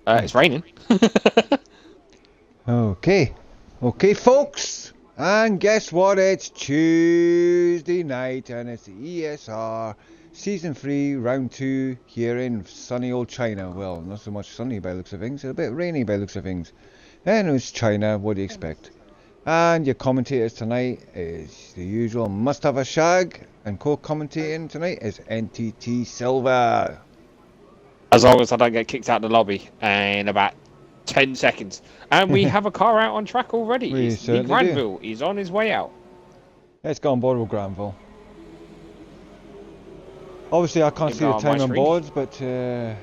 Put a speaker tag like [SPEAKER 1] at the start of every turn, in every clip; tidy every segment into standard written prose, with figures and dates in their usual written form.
[SPEAKER 1] It's raining.
[SPEAKER 2] Okay, folks, and guess what? It's Tuesday night, and it's the ESR Season 3, Round 2 here in sunny old China. Well, not so much sunny by the looks of things, it's a bit rainy by the looks of things. And it's China, what do you expect? And your commentators tonight is the usual Mustafashag, and co-commentating tonight is NTT Silver.
[SPEAKER 1] As long as I don't get kicked out of the lobby in about 10 seconds. And we have a car out on track already. The Granville is on his way out.
[SPEAKER 2] Let's go on board with Granville. Obviously, I can't see the time on boards, but... And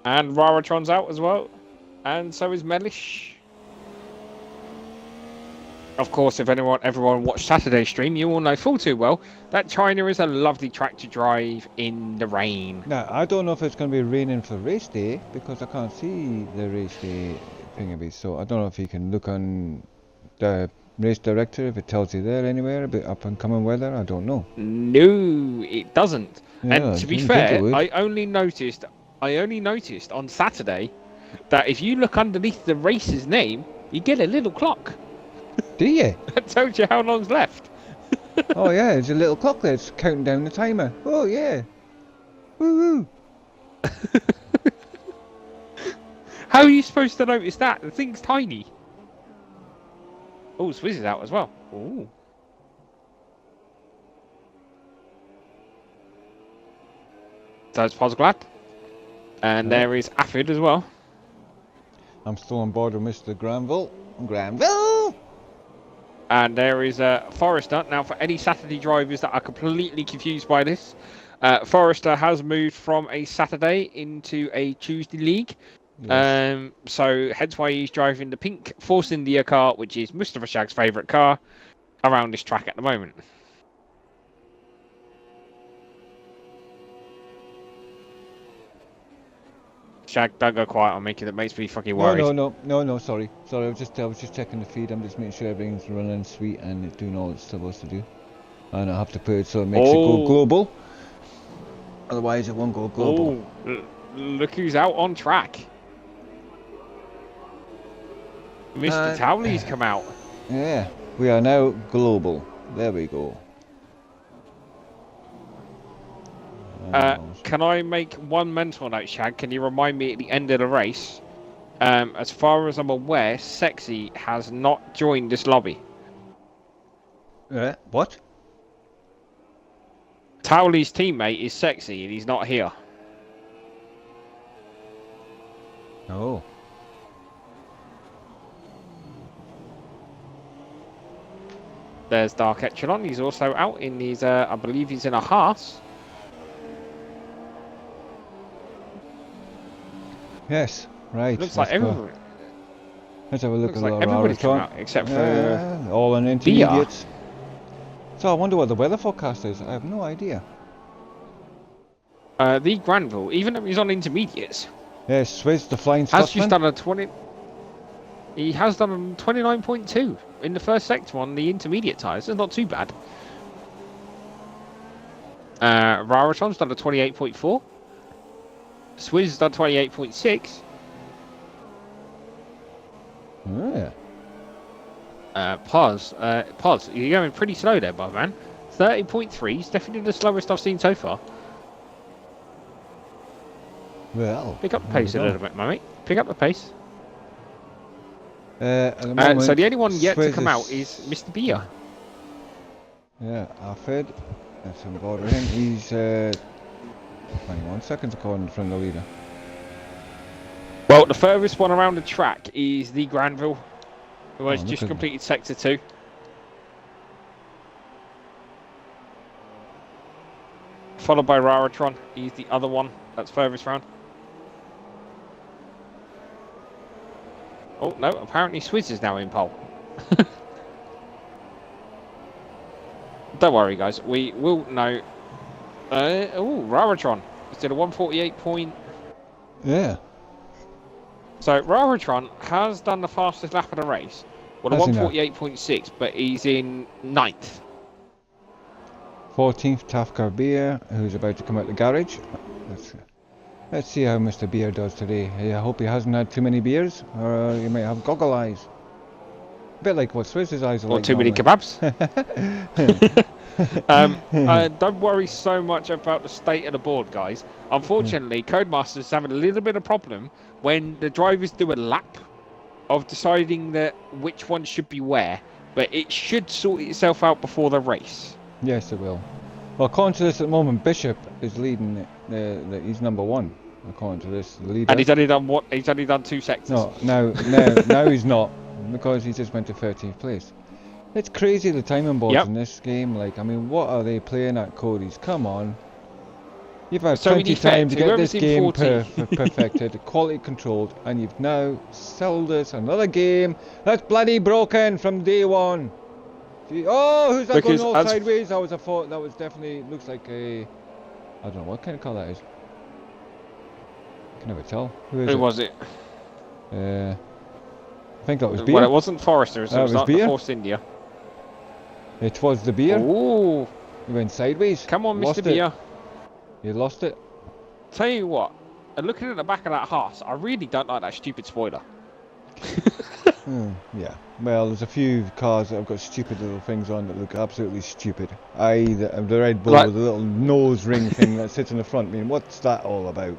[SPEAKER 1] Raratron's out as well. And so is Mellish. Of course, if everyone watched Saturday's stream, you all know full too well that China is a lovely track to drive in the rain.
[SPEAKER 2] Now, I don't know if it's going to be raining for race day, because I can't see the race day thingy, so I don't know if you can look on the race director, if it tells you there anywhere about up and coming weather. I don't know.
[SPEAKER 1] No, it doesn't.
[SPEAKER 2] Yeah,
[SPEAKER 1] and to be fair, I only noticed on Saturday that if you look underneath the race's name, you get a little clock.
[SPEAKER 2] Do you?
[SPEAKER 1] That tells you how long's left.
[SPEAKER 2] Oh yeah, there's a little clock there. It's counting down the timer. Oh yeah. Woo-hoo.
[SPEAKER 1] How are you supposed to notice that? The thing's tiny. Oh, Swizz is out as well. Ooh. So it's Posglad. And there is Affid as well.
[SPEAKER 2] I'm still on board with Mr. Granville. Granville!
[SPEAKER 1] And there is Forrester. Now, for any Saturday drivers that are completely confused by this, Forrester has moved from a Saturday into a Tuesday league. Yes. So hence why he's driving the pink Force India car, which is Mustafashag's favourite car, around this track at the moment. Shag, don't go quiet on me, because it makes me fucking worried.
[SPEAKER 2] No, sorry. I was just checking the feed. I'm just making sure everything's running sweet and it's doing all it's supposed to do. And I have to put it so it makes it go global. Otherwise it won't go global.
[SPEAKER 1] Oh, look who's out on track. Mr. Towley's come out.
[SPEAKER 2] Yeah, we are now global. There we go.
[SPEAKER 1] Can I make one mental note, Shag? Can you remind me at the end of the race? As far as I'm aware, Sexy has not joined this lobby.
[SPEAKER 2] What?
[SPEAKER 1] Towley's teammate is Sexy and he's not here.
[SPEAKER 2] Oh.
[SPEAKER 1] There's Dark Echelon. He's also out in his, I believe he's in a Haas.
[SPEAKER 2] Yes, right.
[SPEAKER 1] Looks like everyone.
[SPEAKER 2] Let's have a look at
[SPEAKER 1] like everybody's come out except for
[SPEAKER 2] all in intermediates. So I wonder what the weather forecast is. I have no idea.
[SPEAKER 1] The Granville, even though he's on intermediates.
[SPEAKER 2] Yes, Swizz, the Flying Scotsman.
[SPEAKER 1] Has just done a 20. He has done a 29.2 in the first sector on the intermediate tyres. It's not too bad. Raratron's done a 28.4. Swizz done 28.6.
[SPEAKER 2] Oh, yeah.
[SPEAKER 1] Pos, you're going pretty slow there, my man. 30.3 is definitely the slowest I've seen so far.
[SPEAKER 2] Well,
[SPEAKER 1] pick up the pace a little bit, my mate. Pick up the pace.
[SPEAKER 2] At the moment,
[SPEAKER 1] so the only one yet
[SPEAKER 2] Swizz
[SPEAKER 1] to come out is Mr. Beer.
[SPEAKER 2] Yeah, Affid. That's on board with him. He's 21 seconds according from the leader.
[SPEAKER 1] Well, the furthest one around the track is the Granville, who has just completed Sector 2. Followed by Raratron. He's the other one that's furthest round. Oh, no, apparently Swizz is now in pole. Don't worry, guys. We will know. Oh, Raratron. He's did a 148 point.
[SPEAKER 2] Yeah.
[SPEAKER 1] So, Raratron has done the fastest lap of the race. Well, a 148.6, but he's in 9th.
[SPEAKER 2] 14th, Tafkar Beer, who's about to come out the garage. Let's see how Mr. Beer does today. I hope he hasn't had too many beers, or he might have goggle eyes. A bit like what Swiss's eyes are
[SPEAKER 1] Or
[SPEAKER 2] like
[SPEAKER 1] too many
[SPEAKER 2] normally.
[SPEAKER 1] kebabs. Don't worry so much about the state of the board, guys. Unfortunately, Codemasters having a little bit of problem when the drivers do a lap of deciding that which one should be where, but it should sort itself out before the race.
[SPEAKER 2] Yes, it will. Well, according to this at the moment, Bishop is leading. He's number 1, according to this leader.
[SPEAKER 1] And he's only done what? He's only done 2 sectors.
[SPEAKER 2] No, now he's not, because he just went to 13th place. It's crazy the timing boards in this game. Like, I mean, what are they playing at, Cody's? Come on. You've had
[SPEAKER 1] So
[SPEAKER 2] plenty of time to get this game
[SPEAKER 1] 14.
[SPEAKER 2] perfected, quality controlled, and you've now sold us another game that's bloody broken from day 1. Oh, who's that
[SPEAKER 1] Because
[SPEAKER 2] going all sideways? That was a thought. That was definitely looks like a. I don't know what kind of car that is. I can never tell. Who
[SPEAKER 1] was it?
[SPEAKER 2] I think that was Beer.
[SPEAKER 1] Well, it wasn't Forrester, so it was not
[SPEAKER 2] Beer?
[SPEAKER 1] the Force India.
[SPEAKER 2] It was the Beer.
[SPEAKER 1] Ooh.
[SPEAKER 2] You went sideways.
[SPEAKER 1] Come on,
[SPEAKER 2] Lost
[SPEAKER 1] Mr. Beer.
[SPEAKER 2] You lost it.
[SPEAKER 1] Tell you what, and looking at the back of that Haas, I really don't like that stupid spoiler.
[SPEAKER 2] Yeah. Well, there's a few cars that have got stupid little things on that look absolutely stupid. The Red Bull with the little nose ring thing that sits in the front. I mean, what's that all about?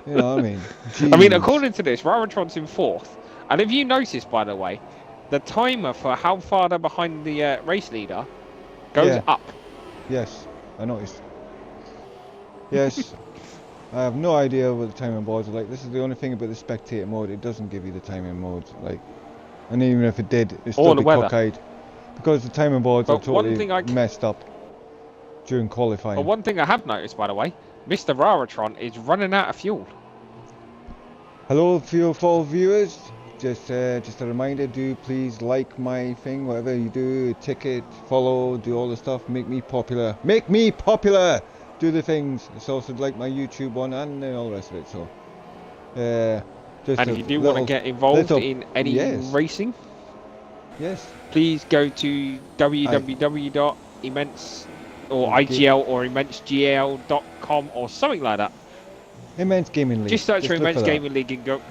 [SPEAKER 2] You know what I mean? Jeez.
[SPEAKER 1] I mean, according to this, Raratron's in 4th. And if you notice, by the way, the timer for how far they're behind the race leader goes up.
[SPEAKER 2] Yes, I noticed. Yes. I have no idea what the timing boards are like. This is the only thing about the spectator mode. It doesn't give you the timing modes. Like, and even if it did, it'd still be cockeyed. Because the timing boards are totally messed up during qualifying.
[SPEAKER 1] But one thing I have noticed, by the way, Mr. Raratron is running out of fuel.
[SPEAKER 2] Hello, fuel viewers. Just a reminder, do please like my thing, whatever you do, ticket, follow, do all the stuff, make me popular. Make me popular! Do the things. It's also like my YouTube one and all the rest of it. So, just
[SPEAKER 1] and if you do want to get involved in any racing, please go to www.immense or IGL or immensegl.com or something like that.
[SPEAKER 2] Immense Gaming League.
[SPEAKER 1] Just search for Immense Gaming League and go.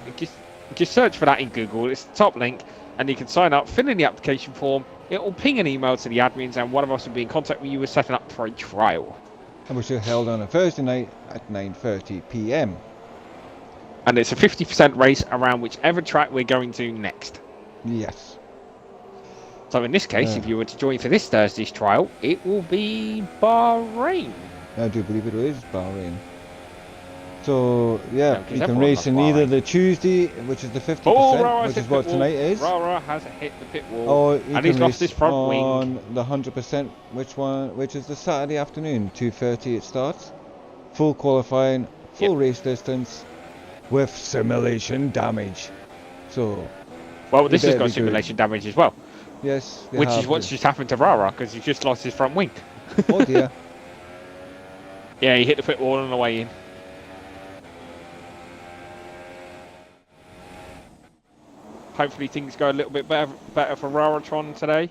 [SPEAKER 1] Just search for that in Google. It's the top link, and you can sign up, fill in the application form. It will ping an email to the admins, and one of us will be in contact with you with setting up for a trial.
[SPEAKER 2] And which is held on a Thursday night at 9:30 p.m.
[SPEAKER 1] And it's a 50% race around whichever track we're going to next.
[SPEAKER 2] Yes.
[SPEAKER 1] So in this case, if you were to join for this Thursday's trial, it will be Bahrain.
[SPEAKER 2] I do believe it is Bahrain. So, yeah, you can race in either the Tuesday, which is the 50%, which is what tonight is.
[SPEAKER 1] Rara has hit the pit wall,
[SPEAKER 2] or
[SPEAKER 1] and he's lost his front wing.
[SPEAKER 2] On the 100%, which is the Saturday afternoon, 2:30 it starts. Full qualifying, full race distance, with simulation damage. So,
[SPEAKER 1] well, this has got simulation damage as well.
[SPEAKER 2] Yes,
[SPEAKER 1] which is what's just happened to Rara, because he's just lost his front wing.
[SPEAKER 2] Oh dear.
[SPEAKER 1] Yeah, he hit the pit wall on the way in. Hopefully things go a little bit better for Raratron today.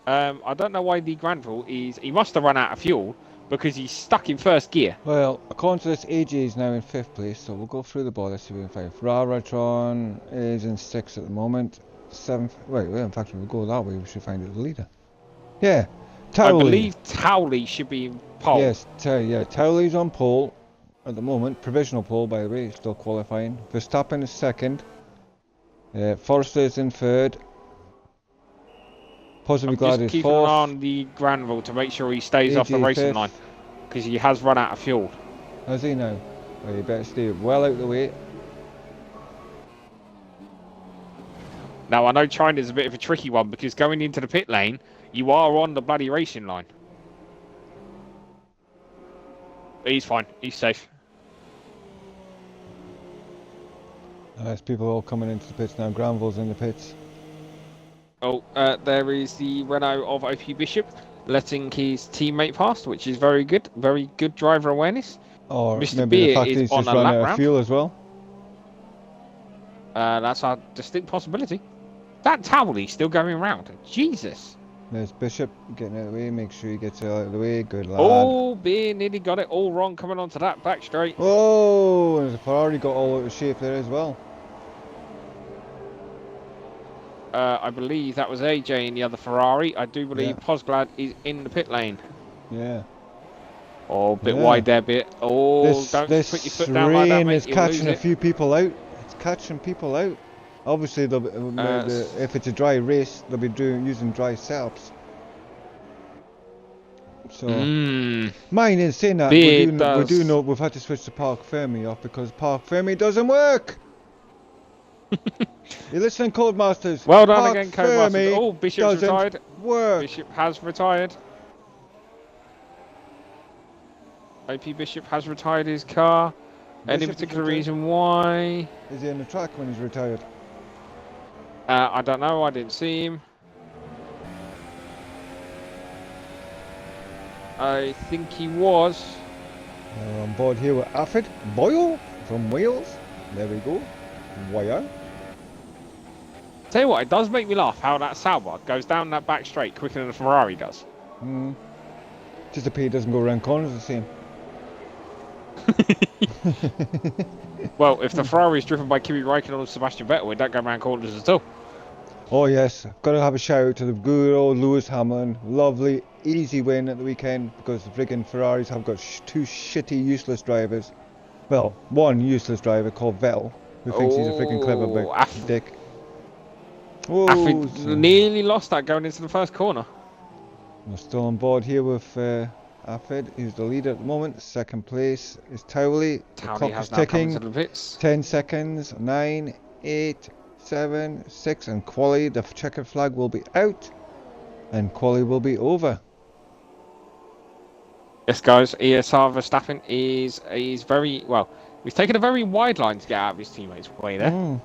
[SPEAKER 1] I don't know why the Granville is... He must have run out of fuel because he's stuck in first gear.
[SPEAKER 2] Well, according to this, AJ is now in 5th place, so we'll go through the board. Let's see if we can find. Raratron is in 6th at the moment. 7th... Wait, well, in fact, if we go that way, we should find the leader. Yeah, Towley.
[SPEAKER 1] I believe Towley should be in pole.
[SPEAKER 2] Yes, Towley's on pole at the moment. Provisional pole, by the way, still qualifying. Verstappen is 2nd. Forrester's in 3rd. Possibly glad he's 4th.
[SPEAKER 1] Just keeping an eye on the Granville to make sure he stays off the racing line, because he has run out of fuel.
[SPEAKER 2] Has he now? Well, you better stay well out of the way.
[SPEAKER 1] Now, I know China's a bit of a tricky one, because going into the pit lane, you are on the bloody racing line. But he's fine. He's safe.
[SPEAKER 2] There's people all coming into the pits now. Granville's in the pits.
[SPEAKER 1] Oh, there is the Renault of OP Bishop letting his teammate past, which is very good. Very good driver awareness.
[SPEAKER 2] Or
[SPEAKER 1] Mr.
[SPEAKER 2] maybe the
[SPEAKER 1] Beer
[SPEAKER 2] fact
[SPEAKER 1] is
[SPEAKER 2] he's
[SPEAKER 1] on
[SPEAKER 2] just
[SPEAKER 1] a
[SPEAKER 2] run
[SPEAKER 1] lap
[SPEAKER 2] out of
[SPEAKER 1] round.
[SPEAKER 2] fuel as well.
[SPEAKER 1] That's a distinct possibility. That Towley still going round. Jesus.
[SPEAKER 2] There's Bishop getting out of the way. Make sure he gets out of the way. Good lad.
[SPEAKER 1] Oh, beer nearly got it all wrong coming onto that back straight.
[SPEAKER 2] Oh, and the Ferrari got all out of shape there as well.
[SPEAKER 1] I believe that was AJ in the other Ferrari. I do believe
[SPEAKER 2] Yeah.
[SPEAKER 1] Posglad is in the pit lane.
[SPEAKER 2] Yeah.
[SPEAKER 1] Oh, bit wide there, bit. Oh, don't put your foot down like that,
[SPEAKER 2] rain
[SPEAKER 1] mate.
[SPEAKER 2] is
[SPEAKER 1] You'll
[SPEAKER 2] catching
[SPEAKER 1] lose
[SPEAKER 2] a
[SPEAKER 1] it.
[SPEAKER 2] few people out. It's catching people out. Obviously, if it's a dry race, they'll be using dry setups. So, mine is saying that we do know we've had to switch to Park Fermi off because Park Fermi doesn't work. You're listening, Codemasters.
[SPEAKER 1] Well done
[SPEAKER 2] Park
[SPEAKER 1] again, Codemasters. Oh, Bishop's retired.
[SPEAKER 2] Work.
[SPEAKER 1] Bishop has retired. OP Bishop has retired his car. Any particular reason why?
[SPEAKER 2] Is he on the track when he's retired?
[SPEAKER 1] I don't know. I didn't see him. I think he was.
[SPEAKER 2] We're on board here with Alfred Boyle from Wales. There we go. Wire.
[SPEAKER 1] Tell you what, it does make me laugh how that Sauber goes down that back straight quicker than the Ferrari does.
[SPEAKER 2] Just the P doesn't go around corners the same.
[SPEAKER 1] Well, if the Ferrari is driven by Kimi Räikkönen or Sebastian Vettel, it don't go around corners at all.
[SPEAKER 2] Oh yes, I've got to have a shout out to the good old Lewis Hamilton. Lovely, easy win at the weekend because the friggin' Ferraris have got two shitty, useless drivers. Well, one useless driver called Vettel, who thinks he's a friggin' clever big dick.
[SPEAKER 1] Oh, nearly lost that going into the first corner.
[SPEAKER 2] We're still on board here with Alfred, who's the leader at the moment. Second place is Towley. The clock is ticking. 10 seconds. 9, 8, 7, 6, and quali. The checkered flag will be out, and quali will be over.
[SPEAKER 1] Yes, guys. ESR Verstappen is very well. He's taken a very wide line to get out of his teammates' way there.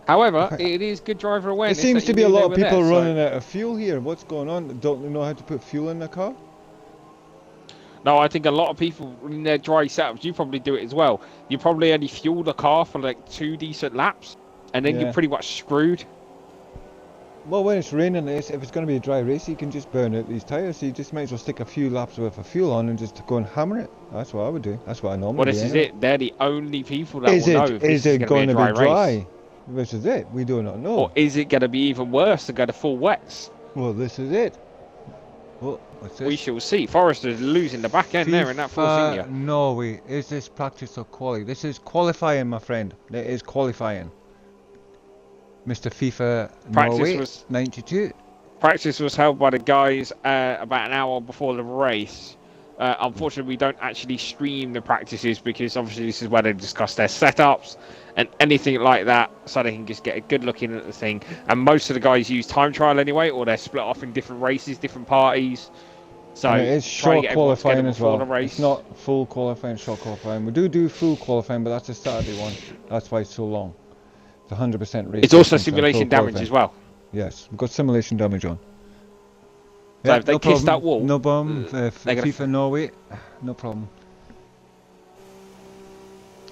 [SPEAKER 1] However, it is good driver awareness.
[SPEAKER 2] It seems to be a lot of people running out of fuel here. What's going on? Don't they know how to put fuel in the car?
[SPEAKER 1] No, I think a lot of people in their dry setups, you probably do it as well. You probably only fuel the car for like 2 decent laps, and then you're pretty much screwed.
[SPEAKER 2] Well, when it's raining, if it's going to be a dry race, you can just burn out these tyres. So you just might as well stick a few laps worth of fuel on and just go and hammer it. That's what I would do. That's what I normally do.
[SPEAKER 1] Well, this is it. They're the only people that will know if
[SPEAKER 2] is it going to be dry?
[SPEAKER 1] Race.
[SPEAKER 2] This is it. We do not know.
[SPEAKER 1] Or is it going to be even worse to go to full wets?
[SPEAKER 2] Well, this is it. Well, what's this?
[SPEAKER 1] We shall see. Forrester's losing the back end there in that Force India.
[SPEAKER 2] Norway. Is this practice or quali? This is qualifying, my friend. It is qualifying. Mr. FIFA Norway, 92.
[SPEAKER 1] Practice was held by the guys about an hour before the race. Unfortunately, we don't actually stream the practices because obviously this is where they discuss their setups and anything like that, so they can just get a good look in at the thing. And most of the guys use time trial anyway, or they're split off in different races, different parties. So
[SPEAKER 2] and it is short qualifying as well. It's not full qualifying, short qualifying. We do full qualifying, but that's a Saturday one. That's why it's so long. It's 100% race.
[SPEAKER 1] It's also simulation damage as well.
[SPEAKER 2] Yes, we've got simulation damage on.
[SPEAKER 1] So if they kiss that wall,
[SPEAKER 2] no problem. FIFA Norway, no problem.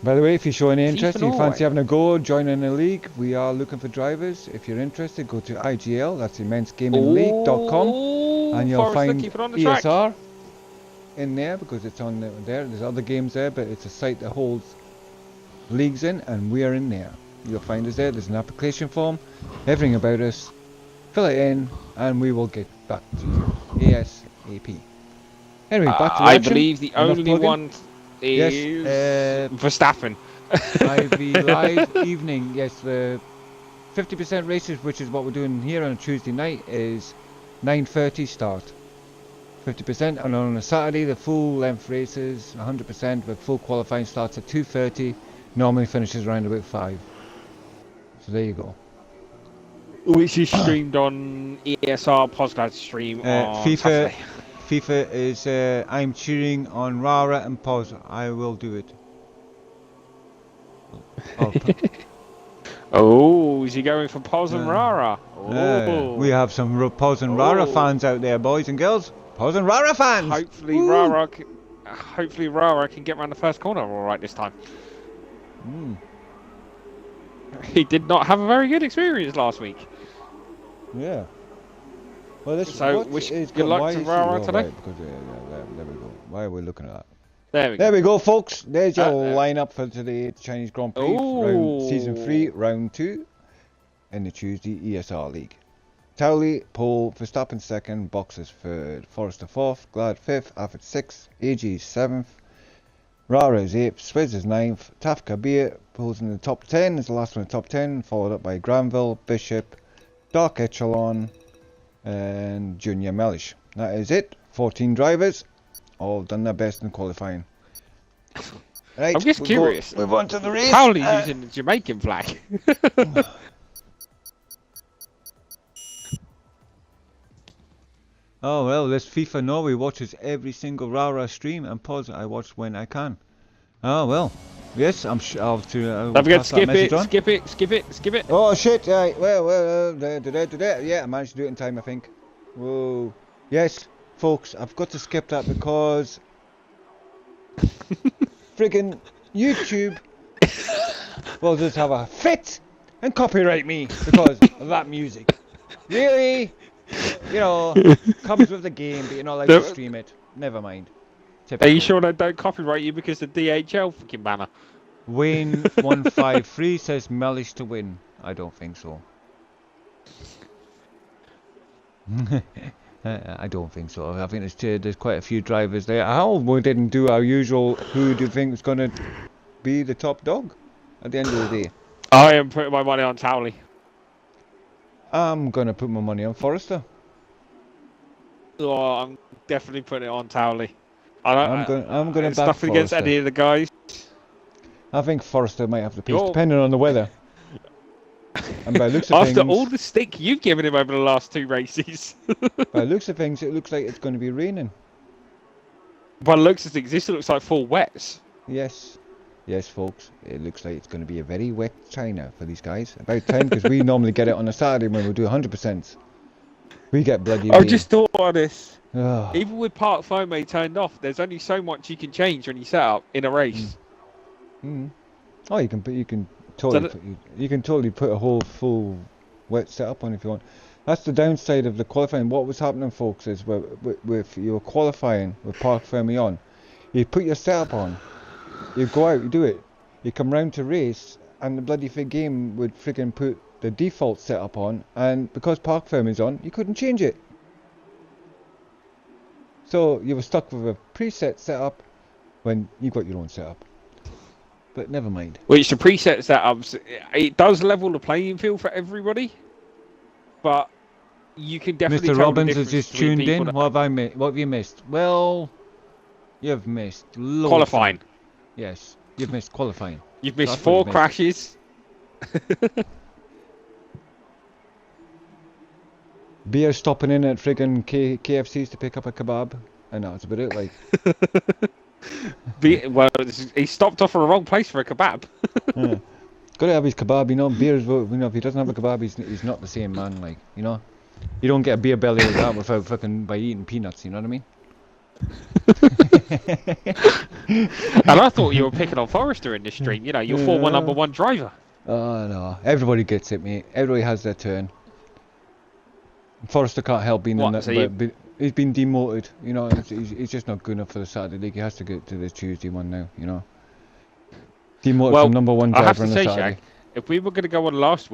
[SPEAKER 2] By the way, if you show any interest, you fancy having a go, joining a league, we are looking for drivers. If you're interested, go to IGL, that's immensegamingleague.com, and you'll find ESR in there because it's on there. There's other games there, but it's a site that holds leagues in, and we are in there. You'll find us there. There's an application form, everything about us. Fill it in, and we will get back to you ASAP. Anyway, back to
[SPEAKER 1] I believe the only one is Verstappen.
[SPEAKER 2] IV Live evening. Yes, the 50% races, which is what we're doing here on a Tuesday night, is 9:30 start. 50%, and on a Saturday, the full length races, 100%, with full qualifying starts at 2:30. Normally finishes around about 5. So there you go.
[SPEAKER 1] Which is streamed on ESR Postgrad stream on Saturday.
[SPEAKER 2] FIFA is I'm cheering on Rara and Pos. I will do it.
[SPEAKER 1] Oh, is he going for Pos and Rara?
[SPEAKER 2] We have some Pos and Rara fans out there, boys and girls. Pos and Rara fans.
[SPEAKER 1] Hopefully Rara can get around the first corner all right this time. He did not have a very good experience last week.
[SPEAKER 2] Yeah. Well, this
[SPEAKER 1] So
[SPEAKER 2] what
[SPEAKER 1] wish
[SPEAKER 2] is
[SPEAKER 1] good luck
[SPEAKER 2] why
[SPEAKER 1] to
[SPEAKER 2] is
[SPEAKER 1] Rara
[SPEAKER 2] oh,
[SPEAKER 1] today.
[SPEAKER 2] right, because there we go. Why are we looking at that?
[SPEAKER 1] There we go.
[SPEAKER 2] There we go, folks. There's your
[SPEAKER 1] There.
[SPEAKER 2] lineup for today, Chinese Grand Prix, season 3,
[SPEAKER 1] Ooh.
[SPEAKER 2] round 2, in the Tuesday ESR League. Towley, pole, Verstappen second, Boxers third, Forrester fourth, Glad fifth, Afford sixth, AG seventh, Rara is eighth, Swizz is ninth, Taf Kabir pulls in the top 10, is the last one in the top 10, followed up by Granville, Bishop, Dark Echelon, and Junior Mellish. That is it. 14 drivers, all done their best in qualifying. Right,
[SPEAKER 1] I'm just curious.
[SPEAKER 2] Move on to the race.
[SPEAKER 1] Towley's using the Jamaican flag.
[SPEAKER 2] Oh well, this FIFA Norway watches every single Rara stream and pause. I watch when I can. Oh well, yes, I'm sure I'll
[SPEAKER 1] Don't forget to skip it.
[SPEAKER 2] Oh shit! Right, well, yeah, I managed to do it in time, I think. Whoa, yes, folks, I've got to skip that because friggin' YouTube will just have a fit and copyright me because of that music. Really? You know, comes with the game, but you're not allowed to stream it. Never mind. Typical.
[SPEAKER 1] Are you sure they don't copyright you because of the DHL fucking banner?
[SPEAKER 2] Wayne 153 says Mellish to win. I don't think so. I don't think so. I think there's quite a few drivers there. How we didn't do our usual. Who do you think is going to be the top dog at the end of the day?
[SPEAKER 1] I am putting my money on Towley.
[SPEAKER 2] I'm going to put my money on Forrester.
[SPEAKER 1] Oh, I'm definitely putting it on Towley.
[SPEAKER 2] I'm going to back
[SPEAKER 1] nothing
[SPEAKER 2] Forrester.
[SPEAKER 1] against any of the guys.
[SPEAKER 2] I think Forrester might have the pace, depending on the weather. And by looks of
[SPEAKER 1] After
[SPEAKER 2] things,
[SPEAKER 1] all the stick you've given him over the last 2 races.
[SPEAKER 2] by looks of things, it looks like it's going to be raining.
[SPEAKER 1] By the looks of things, this looks like full wets.
[SPEAKER 2] Yes. Yes, folks, it looks like it's going to be a very wet China for these guys. About time, because we normally get it on a Saturday when we do 100%. We get bloody rain.
[SPEAKER 1] I just thought of this.
[SPEAKER 2] Oh.
[SPEAKER 1] Even with Park Foam turned off, there's only so much you can change when you set up in a race.
[SPEAKER 2] Oh, you can totally put a whole full wet setup on if you want. That's the downside of the qualifying. What was happening, folks, is with your qualifying with Park Fermi on, you put your setup on, you go out, you do it, you come round to race, and the bloody game would friggin' put the default setup on, and because Park Fermi's on, you couldn't change it. So you were stuck with a preset setup when you got your own setup. But never mind.
[SPEAKER 1] Which the preset setups, it does level the playing field for everybody, but you can definitely
[SPEAKER 2] Mr.
[SPEAKER 1] tell
[SPEAKER 2] Robbins
[SPEAKER 1] the
[SPEAKER 2] has just
[SPEAKER 1] difference between
[SPEAKER 2] tuned in.
[SPEAKER 1] people that-
[SPEAKER 2] What have you missed? Well, you've missed loads.
[SPEAKER 1] Qualifying.
[SPEAKER 2] Yes, you've missed qualifying.
[SPEAKER 1] You've missed
[SPEAKER 2] That's what
[SPEAKER 1] 4
[SPEAKER 2] you've missed.
[SPEAKER 1] crashes.
[SPEAKER 2] Beer stopping in at friggin' KFCs to pick up a kebab, and that's about it. Like,
[SPEAKER 1] Well, he stopped off for a wrong place for a kebab.
[SPEAKER 2] yeah. Gotta have his kebab, you know. Beer's, you know, if he doesn't have a kebab, he's not the same man. Like, you know, you don't get a beer belly like that without fucking by eating peanuts. You know what I mean?
[SPEAKER 1] And I thought you were picking on Forrester in this stream. You know, your former #1 driver.
[SPEAKER 2] Oh no, everybody gets it, mate. Everybody has their turn. Forrester can't help being in that, but he's been demoted. You know, he's just not good enough for the Saturday League. He has to get to the Tuesday one now. You know, demoted from #1 driver
[SPEAKER 1] I have to
[SPEAKER 2] on the
[SPEAKER 1] say,
[SPEAKER 2] Saturday.
[SPEAKER 1] Shag, if we were going to go on last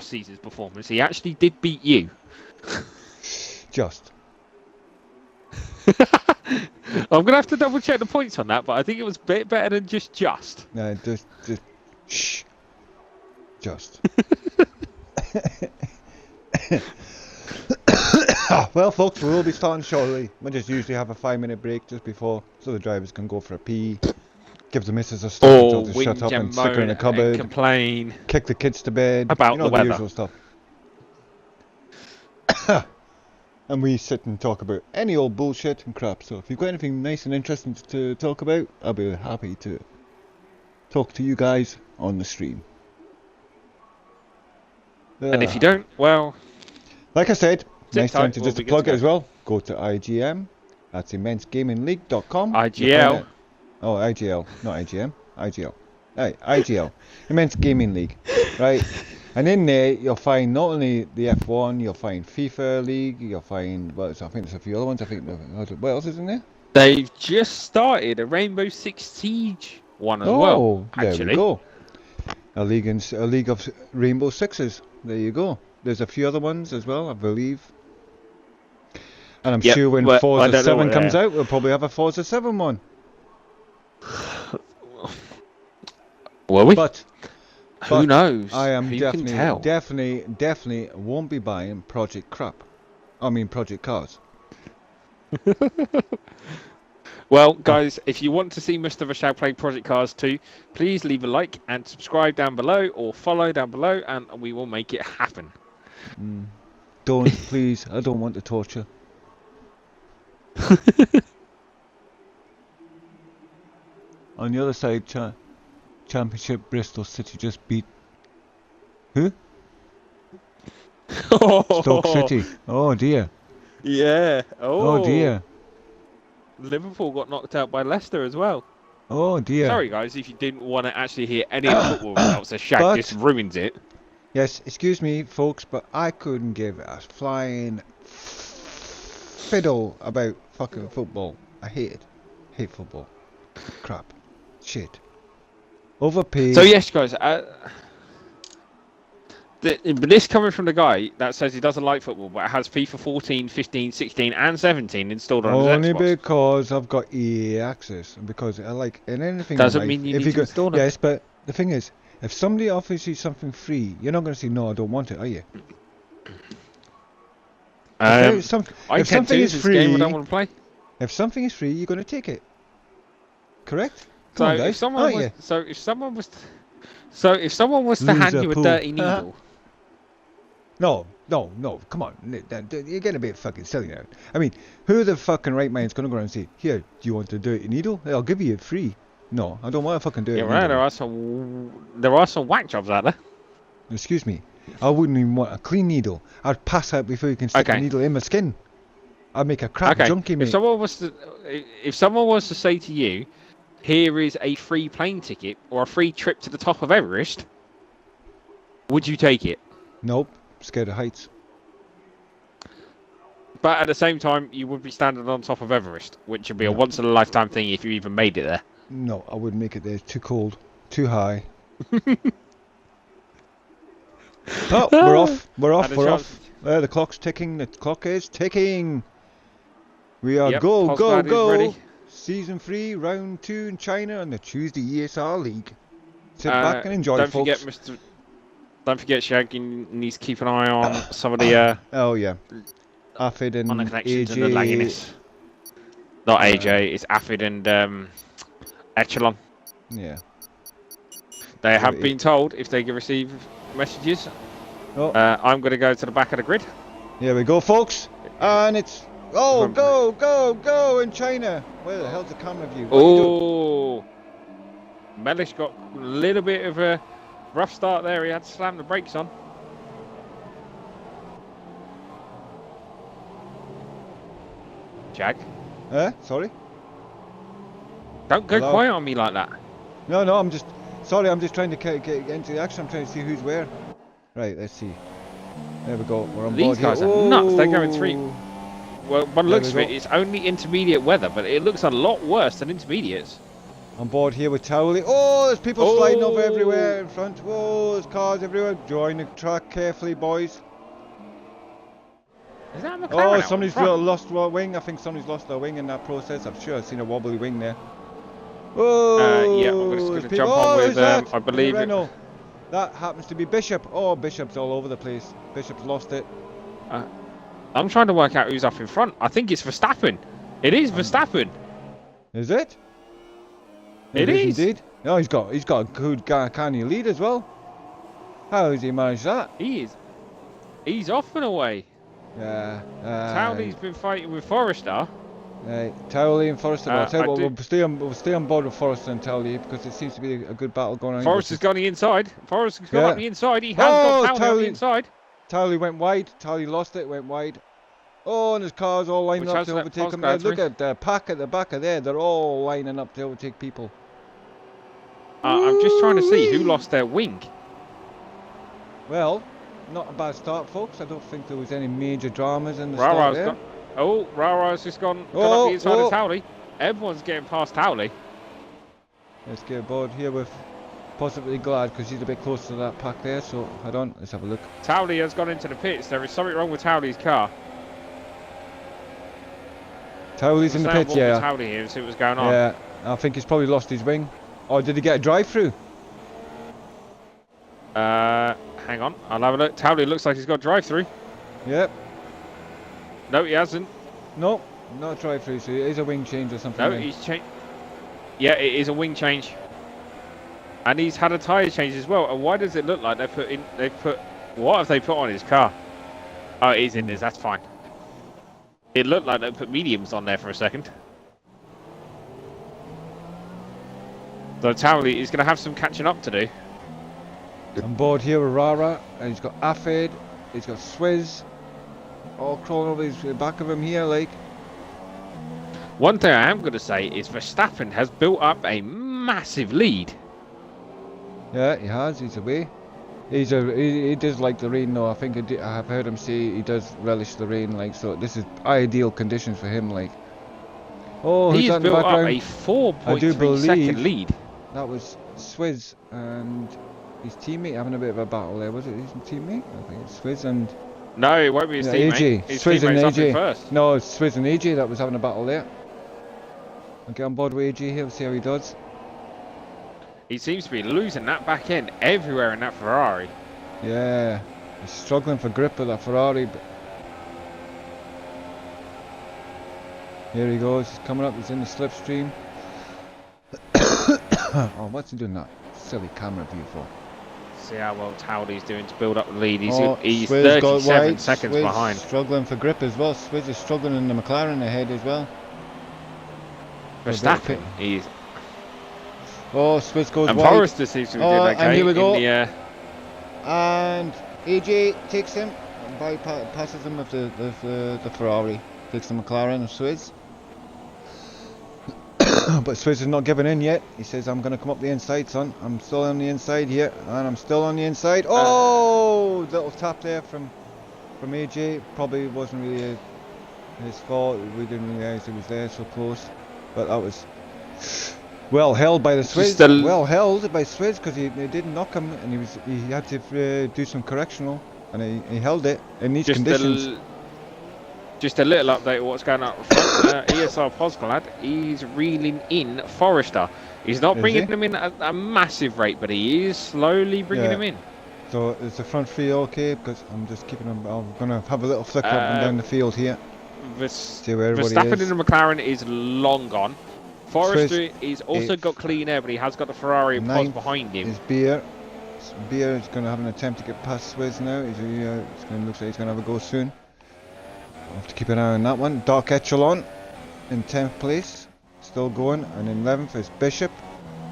[SPEAKER 1] season's performance, he actually did beat you.
[SPEAKER 2] Just.
[SPEAKER 1] I'm going to have to double check the points on that, but I think it was a bit better than just.
[SPEAKER 2] No, just shh. Just. Well, folks, we will be starting shortly. We just usually have a 5-minute break just before, so the drivers can go for a pee, give the missus a stop, to shut up and stick her in the cupboard,
[SPEAKER 1] complain,
[SPEAKER 2] kick the kids to bed,
[SPEAKER 1] about
[SPEAKER 2] you know,
[SPEAKER 1] the weather,
[SPEAKER 2] usual stuff. And we sit and talk about any old bullshit and crap. So if you've got anything nice and interesting to talk about, I'll be happy to talk to you guys on the stream.
[SPEAKER 1] And if you don't, well,
[SPEAKER 2] like I said, nice time to
[SPEAKER 1] we'll
[SPEAKER 2] just plug it as well. Go to IGM. That's immensegamingleague.com.
[SPEAKER 1] IGL.
[SPEAKER 2] Oh, IGL, not IGM. IGL. Hey, IGL. Immense Gaming League. Right. And in there, you'll find not only the F1, you'll find FIFA League, you'll find, well, I think there's a few other ones. I think, what else is in there?
[SPEAKER 1] They've just started a Rainbow Six Siege one as well.
[SPEAKER 2] Oh, there
[SPEAKER 1] Actually,
[SPEAKER 2] we go. A league of Rainbow Sixes. There you go. There's a few other ones as well, I believe. And I'm sure when Forza 7 comes out, we'll probably have a Forza 7 one.
[SPEAKER 1] Will we?
[SPEAKER 2] But
[SPEAKER 1] who knows?
[SPEAKER 2] I am
[SPEAKER 1] Who
[SPEAKER 2] definitely won't be buying Project Cars.
[SPEAKER 1] Well, guys, if you want to see Mustafashag play Project Cars 2, please leave a like and subscribe down below or follow down below, and we will make it happen.
[SPEAKER 2] Don't, please. I don't want the torture. On the other side, Championship Bristol City just beat who? Stoke City. Oh dear.
[SPEAKER 1] Yeah.
[SPEAKER 2] Oh dear.
[SPEAKER 1] Liverpool got knocked out by Leicester as well.
[SPEAKER 2] Oh dear.
[SPEAKER 1] Sorry guys, if you didn't want to actually hear any of the football results, the Shag just ruins it.
[SPEAKER 2] Yes, excuse me folks, but I couldn't give a flying fiddle about fucking football. I hate football. Crap. Shit. Overpaid.
[SPEAKER 1] So yes guys, but this coming from the guy that says he doesn't like football, but has FIFA 14, 15, 16 and 17 installed on his Xbox.
[SPEAKER 2] Only because I've got EA access, and because I like in anything.
[SPEAKER 1] Doesn't mean you need to install it.
[SPEAKER 2] Yes, but the thing is, if somebody offers you something free, you're not going to say no, I don't want it, are you? If something is free,
[SPEAKER 1] game I don't want to play.
[SPEAKER 2] If something is free, you're going to take it. Correct?
[SPEAKER 1] So if someone was to hand you a dirty needle.
[SPEAKER 2] No, come on. You're getting a bit fucking silly now. I mean, who the fucking right mind's going to go around and say, here, do you want a dirty needle? I'll give you it free. No, I don't want a fucking dirty needle.
[SPEAKER 1] There are some whack jobs out there.
[SPEAKER 2] Excuse me. I wouldn't even want a clean needle. I'd pass out before you can stick a needle in my skin. I'd make a crap junkie, mate.
[SPEAKER 1] If someone was to say to you, here is a free plane ticket or a free trip to the top of Everest, would you take it?
[SPEAKER 2] Nope. Scared of heights.
[SPEAKER 1] But at the same time, you would be standing on top of Everest, which would be a once-in-a-lifetime thing if you even made it there.
[SPEAKER 2] No, I wouldn't make it there. Too cold. Too high. Oh, we're off. We're off. The clock's ticking. The clock is ticking. We are go.
[SPEAKER 1] Ready.
[SPEAKER 2] Season 3, round 2 in China on the Tuesday ESR League. Sit back and enjoy, folks.
[SPEAKER 1] Don't forget, Shag, you need to keep an eye on some of the...
[SPEAKER 2] oh, yeah. Afid and
[SPEAKER 1] on the connections
[SPEAKER 2] AJ.
[SPEAKER 1] and the lagginess. Not AJ, it's Afid and Echelon.
[SPEAKER 2] Yeah.
[SPEAKER 1] They have been told if they receive messages. I'm going to go to the back of the grid.
[SPEAKER 2] Here we go, folks. And it's... Oh, go in China. Where the hell's the camera view?
[SPEAKER 1] Oh, Mellish got a little bit of a rough start there. He had to slam the brakes on. Jag?
[SPEAKER 2] Sorry?
[SPEAKER 1] Don't go quiet on me like that.
[SPEAKER 2] No, I'm just... Sorry, I'm just trying to get into the action. I'm trying to see who's where. Right, let's see. There we go. We're on board here.
[SPEAKER 1] These guys are nuts. They're going 3. Well, by the looks of it, it's only intermediate weather, but it looks a lot worse than intermediates.
[SPEAKER 2] On board here with Towley. Oh, there's people sliding over everywhere in front. Whoa, there's cars everywhere. Join the track carefully, boys.
[SPEAKER 1] Is that a McLaren?
[SPEAKER 2] Oh, somebody's lost a wing. I think somebody's lost their wing in that process. I'm sure I've seen a wobbly wing there. Oh,
[SPEAKER 1] yeah, I'm going to jump on with, I believe it.
[SPEAKER 2] That happens to be Bishop. Oh, Bishop's all over the place. Bishop's lost it.
[SPEAKER 1] I'm trying to work out who's up in front. I think it's Verstappen. It is Verstappen.
[SPEAKER 2] Is it?
[SPEAKER 1] It is.
[SPEAKER 2] Indeed. No, he's got a good canny lead as well. How has he managed that?
[SPEAKER 1] He is. He's off and away.
[SPEAKER 2] Yeah.
[SPEAKER 1] Towley's been fighting with Forrester.
[SPEAKER 2] Right, Towley and Forrester. I'll tell you what, we'll stay on board with Forrester and Towley because it seems to be a good battle going on.
[SPEAKER 1] Forrester's gone the inside. Forrester's gone up the inside. He has got Towley on the inside.
[SPEAKER 2] Towley went wide. Towley lost it. Went wide. Oh, and his car's all lining up to overtake him. Look at the pack at the back of there. They're all lining up to overtake people.
[SPEAKER 1] I'm just trying to see who lost their wing.
[SPEAKER 2] Well, not a bad start, folks. I don't think there was any major dramas in the start
[SPEAKER 1] Rara's
[SPEAKER 2] there.
[SPEAKER 1] got. Oh, Rara's just gone up
[SPEAKER 2] Oh,
[SPEAKER 1] the inside of
[SPEAKER 2] oh.
[SPEAKER 1] Towley. Everyone's getting past Towley.
[SPEAKER 2] Let's get aboard here with possibly Glad because he's a bit close to that pack there. So hold on, let's have a look.
[SPEAKER 1] Towley has gone into the pits. There is something wrong with Towley's car.
[SPEAKER 2] Towley's in the pits, yeah.
[SPEAKER 1] Towley here and see what's going on.
[SPEAKER 2] Yeah, I think he's probably lost his wing. Or did he get a drive-through?
[SPEAKER 1] Hang on, I'll have a look. Towley looks like he's got drive-through.
[SPEAKER 2] Yep.
[SPEAKER 1] No, he hasn't.
[SPEAKER 2] No, not a drive-through. So it is a wing change or something.
[SPEAKER 1] No, he's changed. Yeah, it is a wing change. And he's had a tyre change as well. And why does it look like what have they put on his car? Oh, it is in this, that's fine. It looked like they put mediums on there for a second. So Towley is going to have some catching up to do.
[SPEAKER 2] On board here with Rara, and he's got Afid, he's got Swizz, all crawling over his back of him here, like.
[SPEAKER 1] One thing I am going to say is Verstappen has built up a massive lead.
[SPEAKER 2] Yeah, he has. He's away. He does like the rain, though. I think I have heard him say he does relish the rain, like. So this is ideal conditions for him, like. Oh,
[SPEAKER 1] he's
[SPEAKER 2] who's that in the
[SPEAKER 1] built up
[SPEAKER 2] background?
[SPEAKER 1] a 4.3 second lead.
[SPEAKER 2] That was Swizz and his teammate having a bit of a battle there. Was it his teammate? I think it's Swizz and.
[SPEAKER 1] No, it won't be his teammate.
[SPEAKER 2] AJ.
[SPEAKER 1] His
[SPEAKER 2] Swizz and
[SPEAKER 1] teammate's up in
[SPEAKER 2] AJ.
[SPEAKER 1] first.
[SPEAKER 2] No, it's Swizz and AJ that was having a battle there. I'll get on board with AJ here, see how he does.
[SPEAKER 1] He seems to be losing that back end everywhere in that Ferrari.
[SPEAKER 2] Yeah, he's struggling for grip with that Ferrari. But here he goes, he's coming up, he's in the slipstream. Oh, what's he doing that silly camera view for?
[SPEAKER 1] See how well Towley's doing to build up the lead. He's
[SPEAKER 2] Swizz
[SPEAKER 1] 37 seconds
[SPEAKER 2] Swizz
[SPEAKER 1] behind.
[SPEAKER 2] Struggling for grip as well. Swizz is struggling in the McLaren ahead as well.
[SPEAKER 1] Verstappen, he's.
[SPEAKER 2] Oh, Swizz goes
[SPEAKER 1] And
[SPEAKER 2] wide.
[SPEAKER 1] Forrester seems to be doing okay.
[SPEAKER 2] And here we go.
[SPEAKER 1] In the,
[SPEAKER 2] and AJ takes him, and bypasses him with the Ferrari. Takes the McLaren of Swizz. But Swizz is not giving in yet. He says, I'm going to come up the inside, son. I'm still on the inside here, and I'm still on the inside. Oh, little tap there from AJ. Probably wasn't really his fault. We didn't realise he was there so close. But that was well held by the Swizz. Well held by Swizz because he didn't knock him, and he had to do some correctional, and he held it in these conditions.
[SPEAKER 1] Just a little update of what's going on up front. ESR Posglad, he's reeling in Forrester. He's not bringing him in at a massive rate, but he is slowly bringing him in. So
[SPEAKER 2] is the front three okay? Because I'm just keeping him. I'm going to have a little flick up and down the field here. See where everybody
[SPEAKER 1] Verstappen
[SPEAKER 2] is.
[SPEAKER 1] in the McLaren is long gone. Forrester is also got clean air, but he has got the Ferrari and Pos behind him.
[SPEAKER 2] Is Beer is going to have an attempt to get past Swizz now. Looks like he's going to have a go soon. I'll have to keep an eye on that one. Dark Echelon in 10th place, still going, and in 11th is Bishop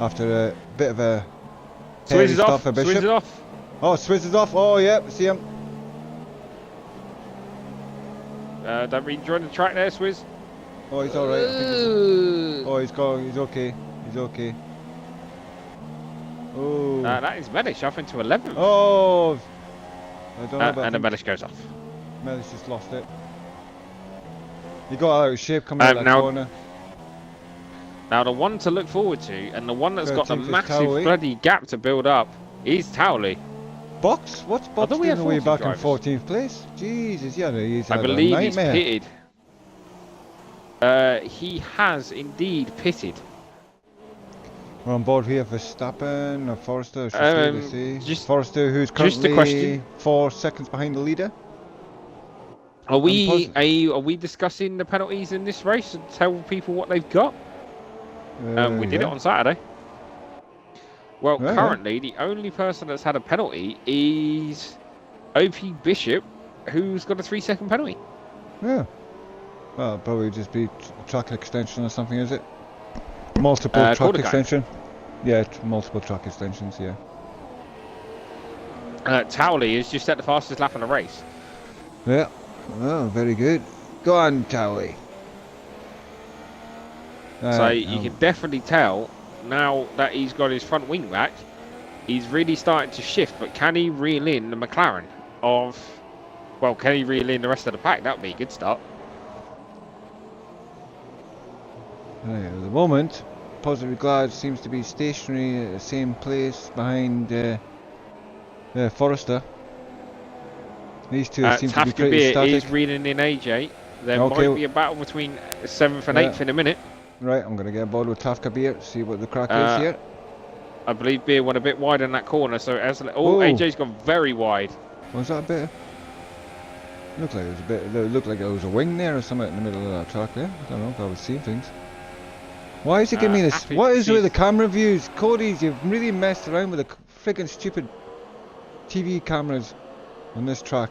[SPEAKER 2] after a bit of a
[SPEAKER 1] Swizz is off.
[SPEAKER 2] for Bishop.
[SPEAKER 1] Swizz is off.
[SPEAKER 2] Oh, Swizz is off. Oh, yeah, see him.
[SPEAKER 1] Don't be enjoying the track there, Swizz.
[SPEAKER 2] Oh, he's all right. I think he's going. He's okay. He's okay. Oh.
[SPEAKER 1] That is Medish off into 11th.
[SPEAKER 2] Oh. I don't know about
[SPEAKER 1] and the Medish goes off.
[SPEAKER 2] Medish just lost it. He got out of shape coming out of that corner.
[SPEAKER 1] Now the one to look forward to, and the one that's got the massive bloody gap to build up, is Towley.
[SPEAKER 2] Box? What's Box doing away back in 14th place? Jesus, yeah, he's
[SPEAKER 1] I believe he's pitted. He has indeed pitted.
[SPEAKER 2] We're on board here for Verstappen or Forrester, Forrester, who's currently 4 seconds behind the leader.
[SPEAKER 1] Are we discussing the penalties in this race and tell people what they've got? We did it on Saturday. Well, currently the only person that's had a penalty is OP Bishop, who's got a 3-second penalty.
[SPEAKER 2] Yeah. Well, it'll probably just be track extension or something, is it? Multiple track extension. Yeah, multiple track extensions. Yeah.
[SPEAKER 1] Towley is just at the fastest lap in the race.
[SPEAKER 2] Yeah. Oh, very good. Go on, Towley.
[SPEAKER 1] So you can definitely tell now that he's got his front wing back. He's really starting to shift, but can he reel in the McLaren of... Well, can he reel in the rest of the pack? That would be a good start.
[SPEAKER 2] Right, at the moment, Positive Glad seems to be stationary at the same place behind Forrester. These two seem to be pretty static.
[SPEAKER 1] is reeling in AJ. There
[SPEAKER 2] Okay.
[SPEAKER 1] might be a battle between 7th and 8th in a minute.
[SPEAKER 2] Right, I'm going to get aboard with Tafka Beer, see what the crack is here.
[SPEAKER 1] I believe Beer went a bit wide in that corner, so AJ's gone very wide.
[SPEAKER 2] Was that a bit? Looked like it was a bit. It looked like there was a wing there or something in the middle of that track there. I don't know if I was seeing things. Why is it giving me this? What is with the camera views? Cody's, you've really messed around with the freaking stupid TV cameras on this track.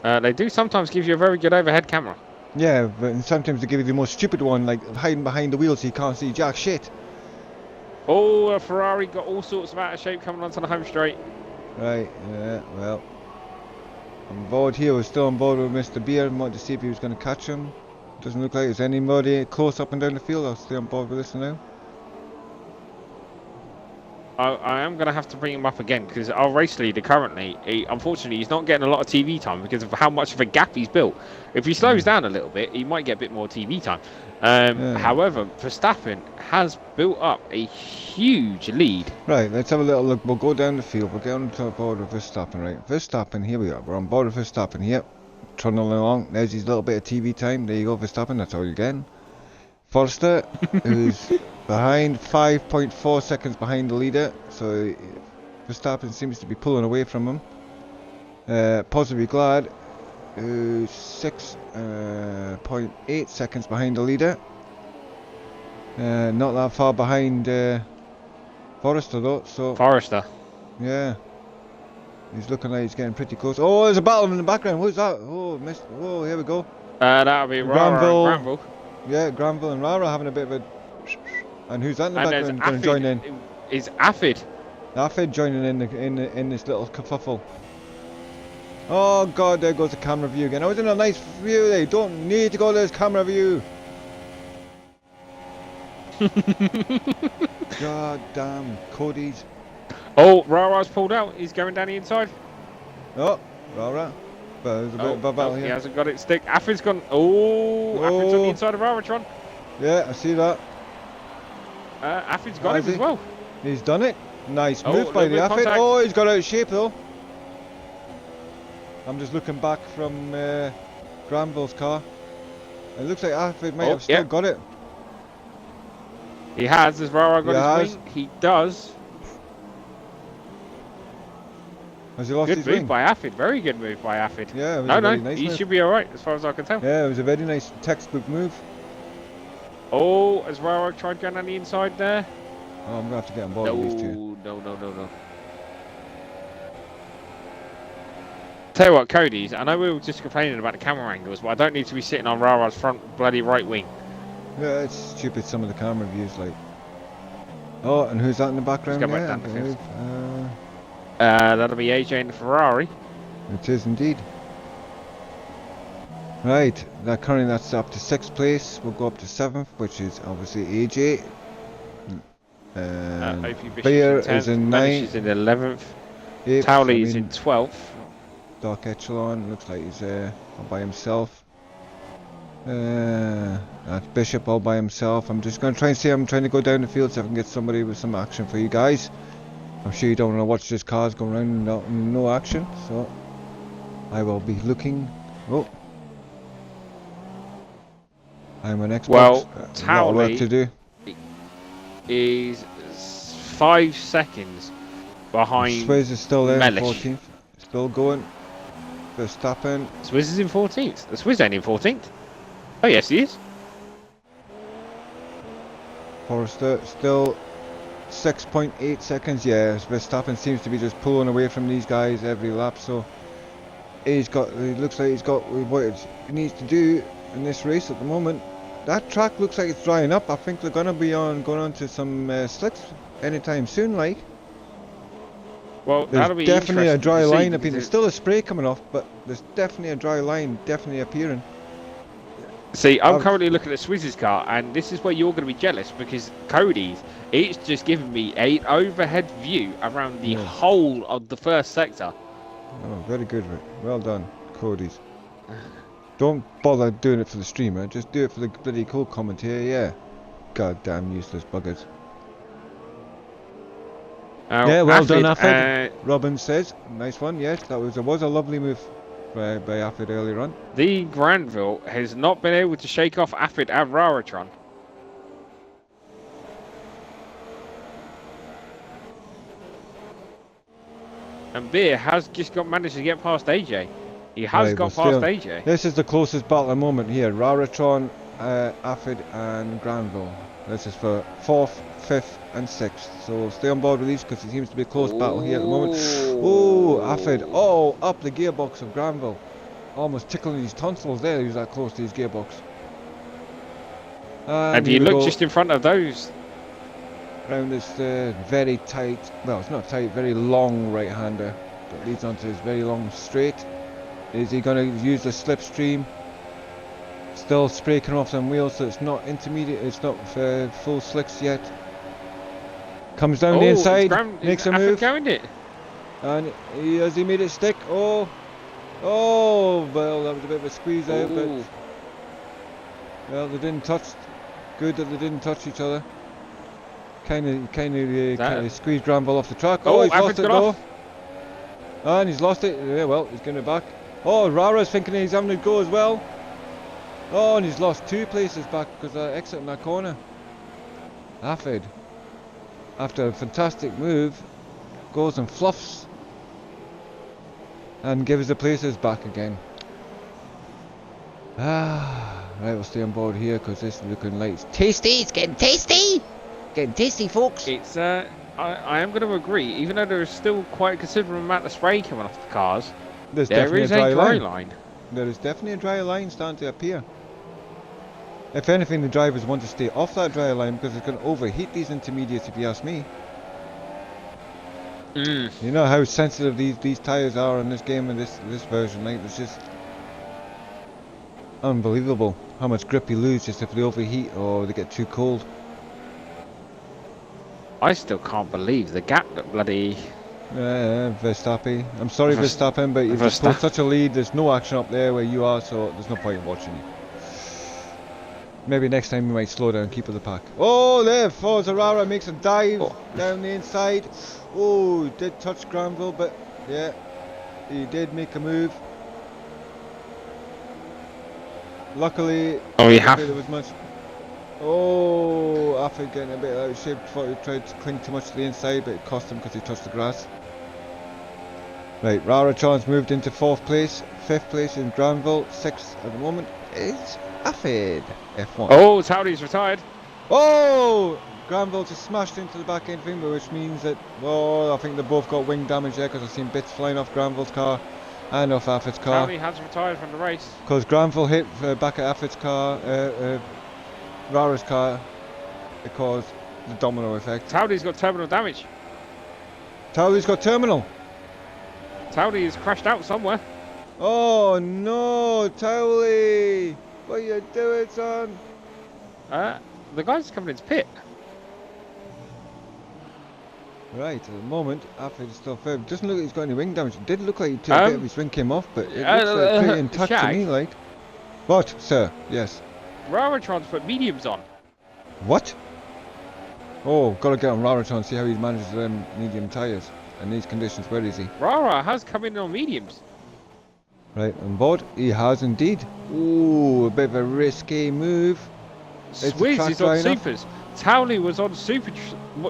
[SPEAKER 1] They do sometimes give you a very good overhead camera.
[SPEAKER 2] Yeah, but sometimes they give you the most stupid one, like hiding behind the wheel so you can't see jack shit.
[SPEAKER 1] Oh, a Ferrari got all sorts of out of shape coming onto the home straight.
[SPEAKER 2] Right, yeah, well. I'm on board here, we're still on board with Mr. Beer. I wanted to see if he was going to catch him. Doesn't look like there's anybody close up and down the field. I'll stay on board with this now.
[SPEAKER 1] I am going to have to bring him up again because our race leader currently, unfortunately, he's not getting a lot of TV time because of how much of a gap he's built. If he slows down a little bit, he might get a bit more TV time. However, Verstappen has built up a huge lead.
[SPEAKER 2] Right, let's have a little look. We'll go down the field. We'll get on board with Verstappen, right? Verstappen, here we are. We're on board with Verstappen here. Trundling along. There's his little bit of TV time. There you go, Verstappen. That's all you're getting. Forster, who's behind 5.4 seconds behind the leader, so Verstappen seems to be pulling away from him. Possibly Glad, who's 6.8 seconds behind the leader. Not that far behind Forrester though. So
[SPEAKER 1] Forrester.
[SPEAKER 2] Yeah, he's looking like he's getting pretty close. Oh, there's a battle in the background. Who's that? Oh, missed. Oh, here we go.
[SPEAKER 1] That'll be Granville.
[SPEAKER 2] Yeah, Granville and Rara having a bit of a... And who's that in the background going to join in?
[SPEAKER 1] Is Affid.
[SPEAKER 2] Affid joining in this little kerfuffle. Oh god, there goes the camera view again. I was in a nice view there. You don't need to go to this camera view. God damn, Cody's.
[SPEAKER 1] Oh, Rara's pulled out. He's going down the inside.
[SPEAKER 2] Oh, Rara. But there's a bit of a battle here.
[SPEAKER 1] He hasn't got it stick. Affid's gone. Affid's on the inside of Raratron.
[SPEAKER 2] Yeah, I see that.
[SPEAKER 1] Affid's got him as well.
[SPEAKER 2] He's done it. Nice move by the Affid. Oh, he's got out of shape though. I'm just looking back from Granville's car. It looks like Affid might have still got it.
[SPEAKER 1] He has. Has Rara got his wing? He does.
[SPEAKER 2] Has he lost
[SPEAKER 1] good
[SPEAKER 2] his
[SPEAKER 1] move
[SPEAKER 2] wing?
[SPEAKER 1] by Affid. Very good move by Affid.
[SPEAKER 2] Yeah, it was nice
[SPEAKER 1] he
[SPEAKER 2] move.
[SPEAKER 1] should be alright as far as I can tell.
[SPEAKER 2] Yeah, it was a very nice textbook move.
[SPEAKER 1] Oh, has Rara tried going on the inside there?
[SPEAKER 2] Oh, I'm going to have to get on board with these two.
[SPEAKER 1] No. Tell you what, Cody's, I know we were just complaining about the camera angles, but I don't need to be sitting on Rara's front bloody right wing.
[SPEAKER 2] Yeah, it's stupid, some of the camera views, like... Oh, and who's that in the background?
[SPEAKER 1] Let's go back down to fifth. That'll be AJ in the Ferrari.
[SPEAKER 2] It is indeed. Right, currently that's up to 6th place. We'll go up to 7th, which is obviously AJ. Bear is in 9th.
[SPEAKER 1] Is in 11th. Towley's in 12th.
[SPEAKER 2] Doc Echelon looks like he's all by himself. That's Bishop all by himself. I'm just going to try and see. I'm trying to go down the field so I can get somebody with some action for you guys. I'm sure you don't want to watch this cars going around and no action, so I will be looking. Oh, I'm an Xbox.
[SPEAKER 1] Well,
[SPEAKER 2] Towley work to do.
[SPEAKER 1] Is 5 seconds behind.
[SPEAKER 2] Swizz is still there,
[SPEAKER 1] Mellish.
[SPEAKER 2] 14th, still going. Verstappen.
[SPEAKER 1] Swizz is in 14th. The Swizz ain't in 14th. Oh yes, he is.
[SPEAKER 2] Forrester still 6.8 seconds. Yeah, Verstappen seems to be just pulling away from these guys every lap. So it looks like he's got what he needs to do in this race at the moment. That track looks like it's drying up. I think they're gonna be going on to some slicks anytime soon. Like,
[SPEAKER 1] well,
[SPEAKER 2] there's definitely a dry line. There's still a spray coming off, but there's definitely a dry line definitely appearing.
[SPEAKER 1] See, I'm currently looking at Swizz's car, and this is where you're going to be jealous because Cody's, it's just given me an overhead view around the whole of the first sector.
[SPEAKER 2] Oh, very good, Rick. Well done, Cody's. Don't bother doing it for the streamer, just do it for the bloody cool commentator, yeah. Goddamn useless buggers. Yeah, well done, Affid. Robin says, nice one, yes, that was a lovely move by Affid earlier on.
[SPEAKER 1] The Granville has not been able to shake off Affid and Raratron. And Beer has just managed to get past AJ. He has got past AJ.
[SPEAKER 2] This is the closest battle at the moment here. Raratron, Affid and Granville. This is for 4th, 5th and 6th. So stay on board with these because it seems to be a close battle here at the moment. Oh, Affid. Oh, up the gearbox of Granville. Almost tickling his tonsils there. He was that close to his gearbox.
[SPEAKER 1] And you look just in front of those.
[SPEAKER 2] Round this very tight, well, it's not tight, very long right-hander that leads onto his very long straight. Is he going to use the slipstream? Still spraking off some wheels, so it's not intermediate, it's not full slicks yet. Comes down the inside, makes a move. And has he made it stick? Oh, well, that was a bit of a squeeze there, but well, they didn't touch. Good that they didn't touch each other. Kind of squeezed Granville off the track. Oh, he's lost it though. And he's lost it. Yeah, well, he's getting it back. Oh, Rara's thinking he's having a go as well. Oh, and he's lost 2 places back because of exiting that corner. Affid, after a fantastic move, goes and fluffs and gives the places back again. Right, we'll stay on board here because this is looking like it's tasty. It's getting tasty. Getting tasty, folks.
[SPEAKER 1] It's I am going to agree, even though there is still quite a considerable amount of spray coming off the cars, there is a dry line.
[SPEAKER 2] There is definitely a dry line starting to appear. If anything, the drivers want to stay off that dry line because it's going to overheat these intermediates, if you ask me. You know how sensitive these tyres are in this game and this version, like, it's just unbelievable how much grip you lose just if they overheat or they get too cold.
[SPEAKER 1] I still can't believe the gap that bloody...
[SPEAKER 2] Verstappen. I'm sorry, Verstappen, but you've just pulled such a lead. There's no action up there where you are, so there's no point in watching you. Maybe next time you might slow down and keep with the pack. Oh, there! Forza Rara makes a dive down the inside. Oh, he did touch Granville, but yeah, he did make a move. Luckily, there was much. Oh, Affid getting a bit out of shape. Thought he tried to cling too much to the inside, but it cost him because he touched the grass. Right, Raratron's moved into 4th place. 5th place in Granville. 6th at the moment is Affid. F1.
[SPEAKER 1] Oh, Towdy's retired.
[SPEAKER 2] Oh! Granville just smashed into the back end thing, which means that, well, I think they both got wing damage there because I've seen bits flying off Granville's car and off Affid's car.
[SPEAKER 1] Towdy has retired from the race.
[SPEAKER 2] Because Granville hit back at Affid's car, Rara's car, it caused the domino effect.
[SPEAKER 1] Towdy's got terminal damage.
[SPEAKER 2] Towdy's got terminal.
[SPEAKER 1] Towdy has crashed out somewhere.
[SPEAKER 2] Oh no, Towley! What are you doing, son?
[SPEAKER 1] The guy's coming into pit.
[SPEAKER 2] Right, at the moment, Affid is still third. Doesn't look like he's got any wing damage. It did look like a bit of his wing came off, but it looks like pretty intact to me, like. What, sir? Yes.
[SPEAKER 1] Raratron's put mediums on.
[SPEAKER 2] What? Oh, gotta get on Raratron, see how he manages them medium tyres. In these conditions, where is he?
[SPEAKER 1] Rara has come in on mediums.
[SPEAKER 2] Right, on board, he has indeed. Ooh, a bit of a risky move.
[SPEAKER 1] Swizz is on supers. Towley was on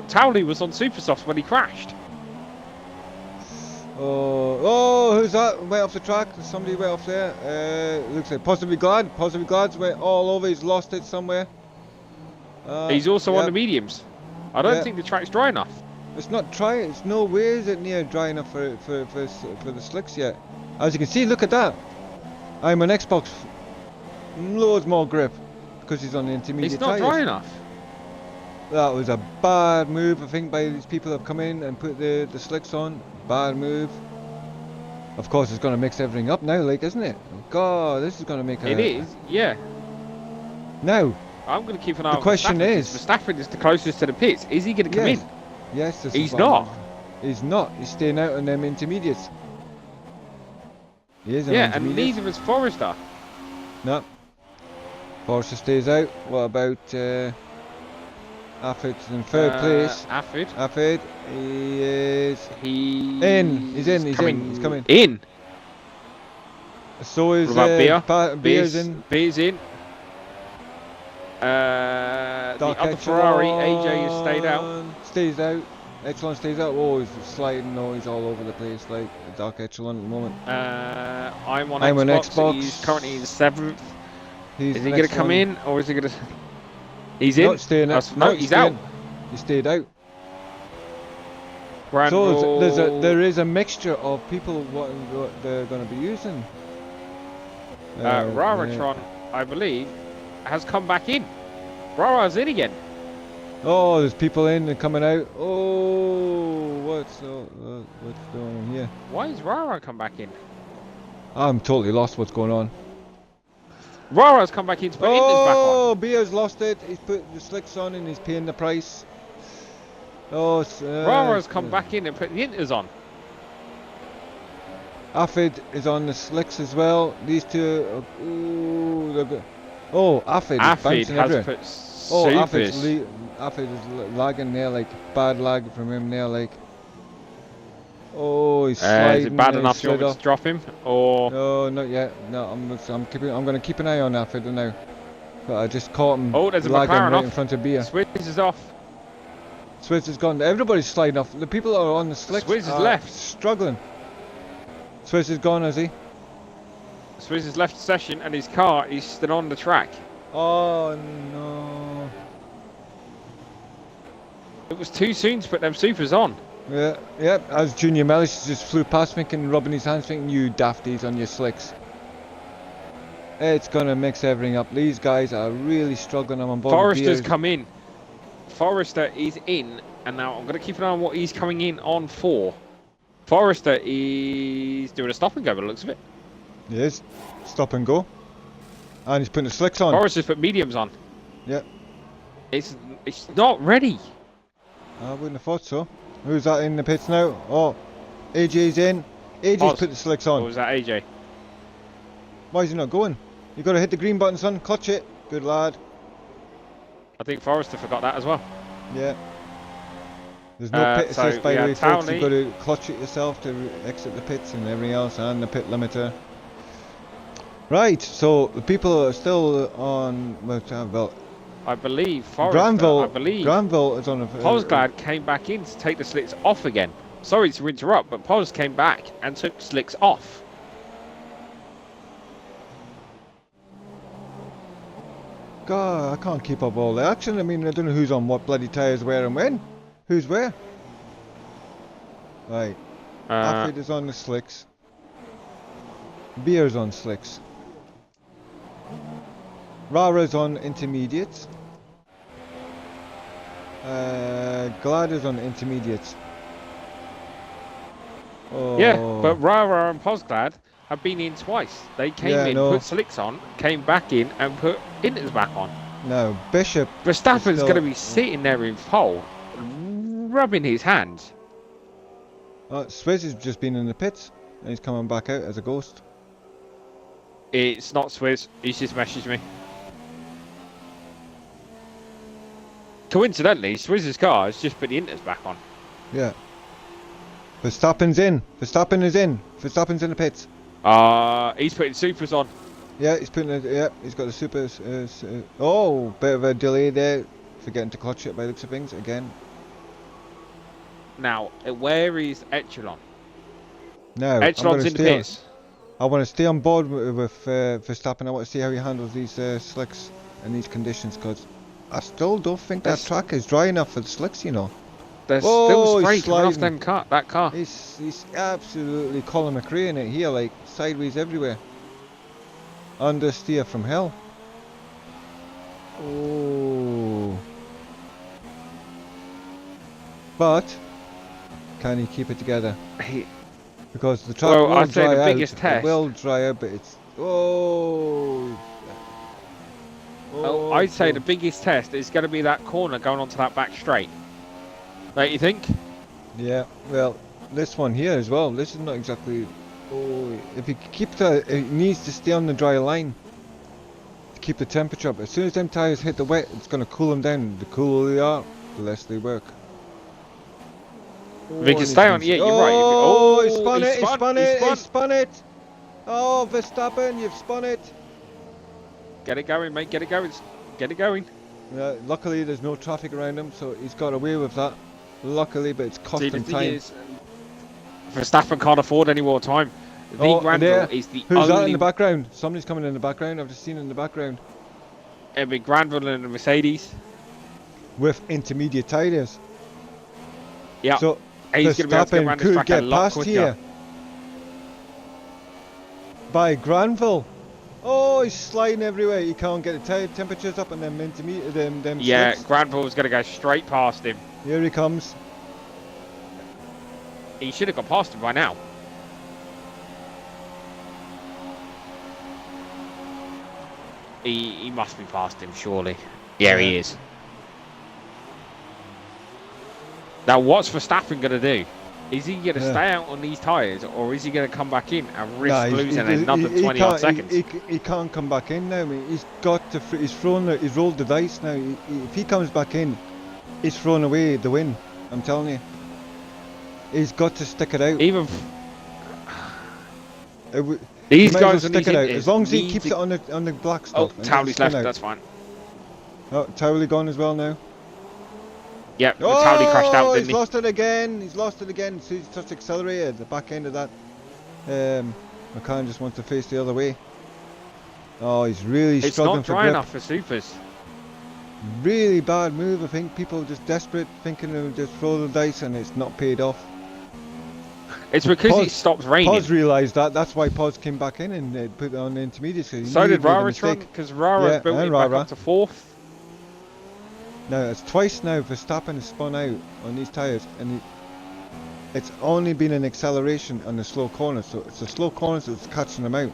[SPEAKER 1] Towley was on super softs when he crashed.
[SPEAKER 2] Oh, who's that? Way off the track. There's somebody way off there. Looks like Possibly Glad. Possibly Glad's way all over. He's lost it somewhere.
[SPEAKER 1] He's also on the mediums. I don't think the track's dry enough.
[SPEAKER 2] It's not dry. It's no way is it near dry enough for the slicks yet. As you can see, look at that. I'm on Xbox. Loads more grip because he's on the intermediate
[SPEAKER 1] It's not
[SPEAKER 2] tyres.
[SPEAKER 1] dry enough.
[SPEAKER 2] That was a bad move, I think, by these people that have come in and put the slicks on. Bad move. Of course, it's going to mix everything up now, like, isn't it? God, this is going to make
[SPEAKER 1] It is, yeah.
[SPEAKER 2] Now,
[SPEAKER 1] I'm going to keep an eye
[SPEAKER 2] the
[SPEAKER 1] on
[SPEAKER 2] question
[SPEAKER 1] Verstappen,
[SPEAKER 2] is...
[SPEAKER 1] because Verstappen is the closest to the pits. Is he going to come
[SPEAKER 2] yes,
[SPEAKER 1] in?
[SPEAKER 2] yes, this
[SPEAKER 1] He's
[SPEAKER 2] is what I'm
[SPEAKER 1] not.
[SPEAKER 2] wondering. He's not. He's staying out on them intermediates. He is on
[SPEAKER 1] Yeah, and
[SPEAKER 2] intermediates.
[SPEAKER 1] neither is Forrester.
[SPEAKER 2] No. Forrester stays out. What about Afford's in third place?
[SPEAKER 1] Afford.
[SPEAKER 2] Afford, he is
[SPEAKER 1] He's
[SPEAKER 2] in. He's in. He's
[SPEAKER 1] coming
[SPEAKER 2] in. He's coming.
[SPEAKER 1] in.
[SPEAKER 2] So is
[SPEAKER 1] What about Beer?
[SPEAKER 2] Beer's in.
[SPEAKER 1] Beer's in. The other Ferrari, AJ has stayed out.
[SPEAKER 2] Stays out. Echelon stays out. Oh, he's sliding. No, he's all over the place like the Dark Echelon at the moment.
[SPEAKER 1] I'm on
[SPEAKER 2] Xbox.
[SPEAKER 1] He's currently in 7th.
[SPEAKER 2] He's
[SPEAKER 1] Is he going to come in, or is he going to... He's in.
[SPEAKER 2] Not staying out.
[SPEAKER 1] No, he's out.
[SPEAKER 2] He stayed out.
[SPEAKER 1] So
[SPEAKER 2] there is a mixture of people what they're going to be using.
[SPEAKER 1] Raratron, I believe, has come back in. Rara's in again.
[SPEAKER 2] Oh, there's people in and coming out. Oh, what's going on here?
[SPEAKER 1] Why has Rara come back in?
[SPEAKER 2] I'm totally lost. What's going on?
[SPEAKER 1] Rara's come back in to put Indus back on.
[SPEAKER 2] Oh, Beer's lost it. He's put the slicks on and he's paying the price. Oh,
[SPEAKER 1] Rara's come back in and put the Inters on.
[SPEAKER 2] Afford is on the slicks as well. These two. Ooh, they're good. Oh, Afford is bouncing everywhere.
[SPEAKER 1] Put
[SPEAKER 2] Oh,
[SPEAKER 1] Supers.
[SPEAKER 2] Afford is lagging there, like bad lag from him there, like. Oh, he's sliding.
[SPEAKER 1] Is it bad enough you want me to drop him, or?
[SPEAKER 2] No, not yet. No, I'm going to keep an eye on Afford now. But I just caught him.
[SPEAKER 1] Oh, there's a
[SPEAKER 2] lagging
[SPEAKER 1] McLaren
[SPEAKER 2] right
[SPEAKER 1] off.
[SPEAKER 2] in front of Beer.
[SPEAKER 1] Swizz is off.
[SPEAKER 2] Swizz is gone. Everybody's sliding off. The people that are on the slicks
[SPEAKER 1] Swizz is
[SPEAKER 2] are
[SPEAKER 1] left.
[SPEAKER 2] struggling. Swizz is gone, has he?
[SPEAKER 1] Swizz has left the session and his car is still on the track.
[SPEAKER 2] Oh no.
[SPEAKER 1] It was too soon to put them supers on.
[SPEAKER 2] Yeah, as Junior Mellish just flew past me and rubbing his hands thinking, you dafties on your slicks. It's gonna mix everything up. These guys are really struggling. I'm on board.
[SPEAKER 1] Forrester's come in. Forrester is in, and now I'm going to keep an eye on what he's coming in on for. Forrester is doing a stop and go by the looks of it.
[SPEAKER 2] He is. Stop and go. And he's putting the slicks on.
[SPEAKER 1] Forrester's put mediums on.
[SPEAKER 2] Yeah.
[SPEAKER 1] It's not ready.
[SPEAKER 2] I wouldn't have thought so. Who's that in the pits now? Oh, AJ's in. AJ's put the slicks on.
[SPEAKER 1] Or was that AJ?
[SPEAKER 2] Why is he not going? You got to hit the green button, son. Clutch it. Good lad.
[SPEAKER 1] I think Forrester forgot that as well.
[SPEAKER 2] Yeah. There's no pit assist, by the way, folks.
[SPEAKER 1] Townley.
[SPEAKER 2] You've got to clutch it yourself to exit the pits and everything else, and the pit limiter. Right, so the people are still on. Well,
[SPEAKER 1] I believe Forrester.
[SPEAKER 2] Granville is on a.
[SPEAKER 1] Posglad came back in to take the slicks off again. Sorry to interrupt, but Pos came back and took slicks off.
[SPEAKER 2] God, I can't keep up all the action. I mean, I don't know who's on what bloody tyres where and when. Who's where? Right. Afford is on the slicks. Beer's on slicks. Rara's on intermediates. Glad is on intermediates. Oh.
[SPEAKER 1] Yeah, but Rara and Posglad have been in twice. They came in, put slicks on, came back in and put Inters back on.
[SPEAKER 2] No, Bishop.
[SPEAKER 1] Verstappen's going to be sitting there in pole, rubbing his hands.
[SPEAKER 2] Swizz has just been in the pits and he's coming back out as a ghost.
[SPEAKER 1] It's not Swizz, he's just messaged me. Coincidentally, Swizz's car has just put the Inters back on.
[SPEAKER 2] Yeah. Verstappen's in. Verstappen is in. Verstappen's in the pits.
[SPEAKER 1] He's putting supers on.
[SPEAKER 2] Yeah, he's putting. He's got the supers. Oh, bit of a delay there. Forgetting to clutch it by the looks of things again.
[SPEAKER 1] Now, where is Echelon?
[SPEAKER 2] No,
[SPEAKER 1] Echelon's in the pits.
[SPEAKER 2] I want to stay on board with Verstappen. I want to see how he handles these slicks in these conditions, because I still don't think that track is dry enough for the slicks, you know.
[SPEAKER 1] There's still spray coming off that car.
[SPEAKER 2] He's absolutely Colin McRae in it here, like sideways everywhere. Understeer from hell. Oh. But can he keep it together? Because the track will dry out. It will dry out, but it's I
[SPEAKER 1] I'd say the biggest test is going to be that corner going onto that back straight. Don't you think?
[SPEAKER 2] Yeah, well, this one here as well. This is not exactly. Oh, if he keeps that, it needs to stay on the dry line to keep the temperature up. As soon as them tyres hit the wet, it's going to cool them down. The cooler they are, the less they work.
[SPEAKER 1] If he can stay on, yeah, you're right.
[SPEAKER 2] Oh, he spun it!
[SPEAKER 1] He
[SPEAKER 2] Spun it! Oh, Verstappen, you've spun it!
[SPEAKER 1] Get it going, mate. Get it going. Get it going.
[SPEAKER 2] Luckily, there's no traffic around him, so he's got away with that. Luckily, but it's cost him time.
[SPEAKER 1] Verstappen can't afford any more time. The Granville is the
[SPEAKER 2] Who's
[SPEAKER 1] only...
[SPEAKER 2] that in the background? Somebody's coming in the background. I've just seen it in the background.
[SPEAKER 1] It'll be Granville and the Mercedes.
[SPEAKER 2] With intermediate tyres.
[SPEAKER 1] Yeah.
[SPEAKER 2] So
[SPEAKER 1] he's going to be able to get around this track a lot quicker. Here
[SPEAKER 2] by Granville. Oh, he's sliding everywhere. He can't get the tyre temperatures up and them intermediate them
[SPEAKER 1] yeah,
[SPEAKER 2] slicks.
[SPEAKER 1] Granville's going to go straight past him.
[SPEAKER 2] Here he comes.
[SPEAKER 1] He should have got past him by now. He must be past him, surely. Yeah, he is. Now, what's Verstappen going to do? Is he going to stay out on these tyres, or is he going to come back in and risk losing another 20 odd seconds?
[SPEAKER 2] He can't come back in now. I mean, he's got to. He's rolled the dice now. If he comes back in, he's thrown away the win. I'm telling you. He's got to stick it out.
[SPEAKER 1] Even
[SPEAKER 2] these guys stick it out as long as he keeps it on the black stuff.
[SPEAKER 1] Oh, Towley's left. That's fine.
[SPEAKER 2] Oh, Towley gone as well now.
[SPEAKER 1] Yep, Towley crashed out, didn't he?
[SPEAKER 2] He's lost it again. He's lost it again. So he's just accelerated the back end of that. McCann just wants to face the other way. Oh, he's really struggling for grip.
[SPEAKER 1] It's not dry enough for supers.
[SPEAKER 2] Really bad move. I think people are just desperate, thinking they'll just throw the dice, and it's not paid off.
[SPEAKER 1] It's because it stopped raining.
[SPEAKER 2] Poz realised that. That's why Poz came back in and put it on the intermediates.
[SPEAKER 1] So did Raratron, because Rara's built it back up to 4th.
[SPEAKER 2] Now it's twice now Verstappen has spun out on these tyres, and it's only been an acceleration on the slow corners, so it's the slow corners that's catching them out.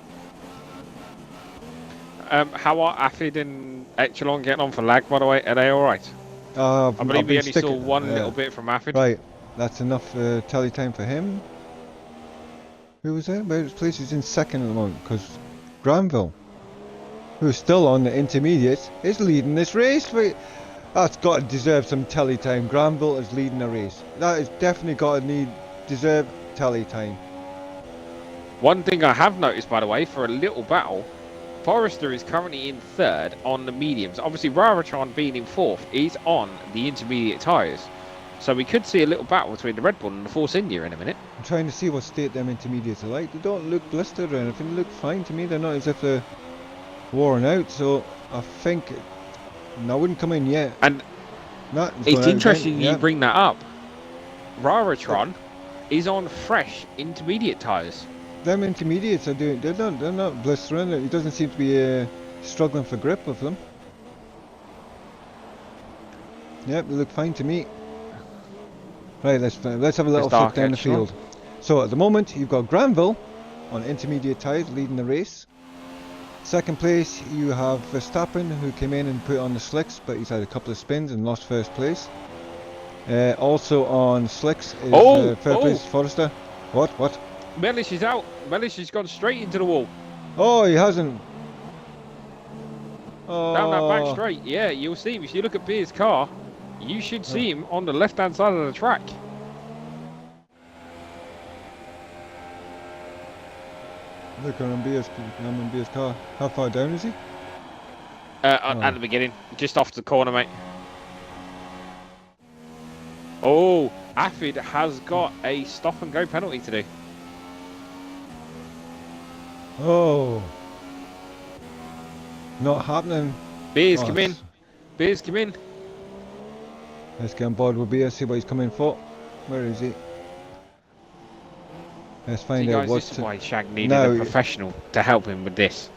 [SPEAKER 1] How are Affid and Echelon getting on for lag, by the way? Are they alright? I believe we only saw one little bit from Affid.
[SPEAKER 2] Right, that's enough tally time for him. Who was that? Where's place? He's in second at the moment, because Granville, who's still on the intermediate, is leading this race. That's got to deserve some tally time. Granville is leading the race. That has definitely got to deserve tally time.
[SPEAKER 1] One thing I have noticed, by the way, for a little battle, Forrester is currently in 3rd on the mediums. Obviously, Raratron being in 4th is on the intermediate tyres. So we could see a little battle between the Red Bull and the Force India in a minute. I'm
[SPEAKER 2] trying to see what state them intermediates are like. They don't look blistered or anything. They look fine to me. They're not as if they're worn out. So I think... No, I wouldn't come in yet.
[SPEAKER 1] And it's interesting you bring that up. Raratron is on fresh intermediate tyres.
[SPEAKER 2] Them intermediates are doing. They're not blistering. It doesn't seem to be struggling for grip with them. Yep, they look fine to me. Right, let's have a little flick down the field. So at the moment you've got Granville on intermediate tyres leading the race. Second place, you have Verstappen, who came in and put on the slicks, but he's had a couple of spins and lost first place. Also on slicks is third place, Forrester. What?
[SPEAKER 1] Mellish is out. Mellish has gone straight into the wall.
[SPEAKER 2] Oh, he hasn't. Oh.
[SPEAKER 1] Down that back straight. Yeah, you'll see him. If you look at Beer's car, you should see him on the left-hand side of the track.
[SPEAKER 2] Look, I'm in Beer's car. How far down is he?
[SPEAKER 1] At the beginning, just off the corner, mate. Oh, Affid has got a stop-and-go penalty to do.
[SPEAKER 2] Oh. Not happening.
[SPEAKER 1] Beers, come in. Beers, come in.
[SPEAKER 2] Let's get on board with Beer, see what he's coming for. Where is he? Let's find out
[SPEAKER 1] what. This is why Shag needed a professional to help him with this.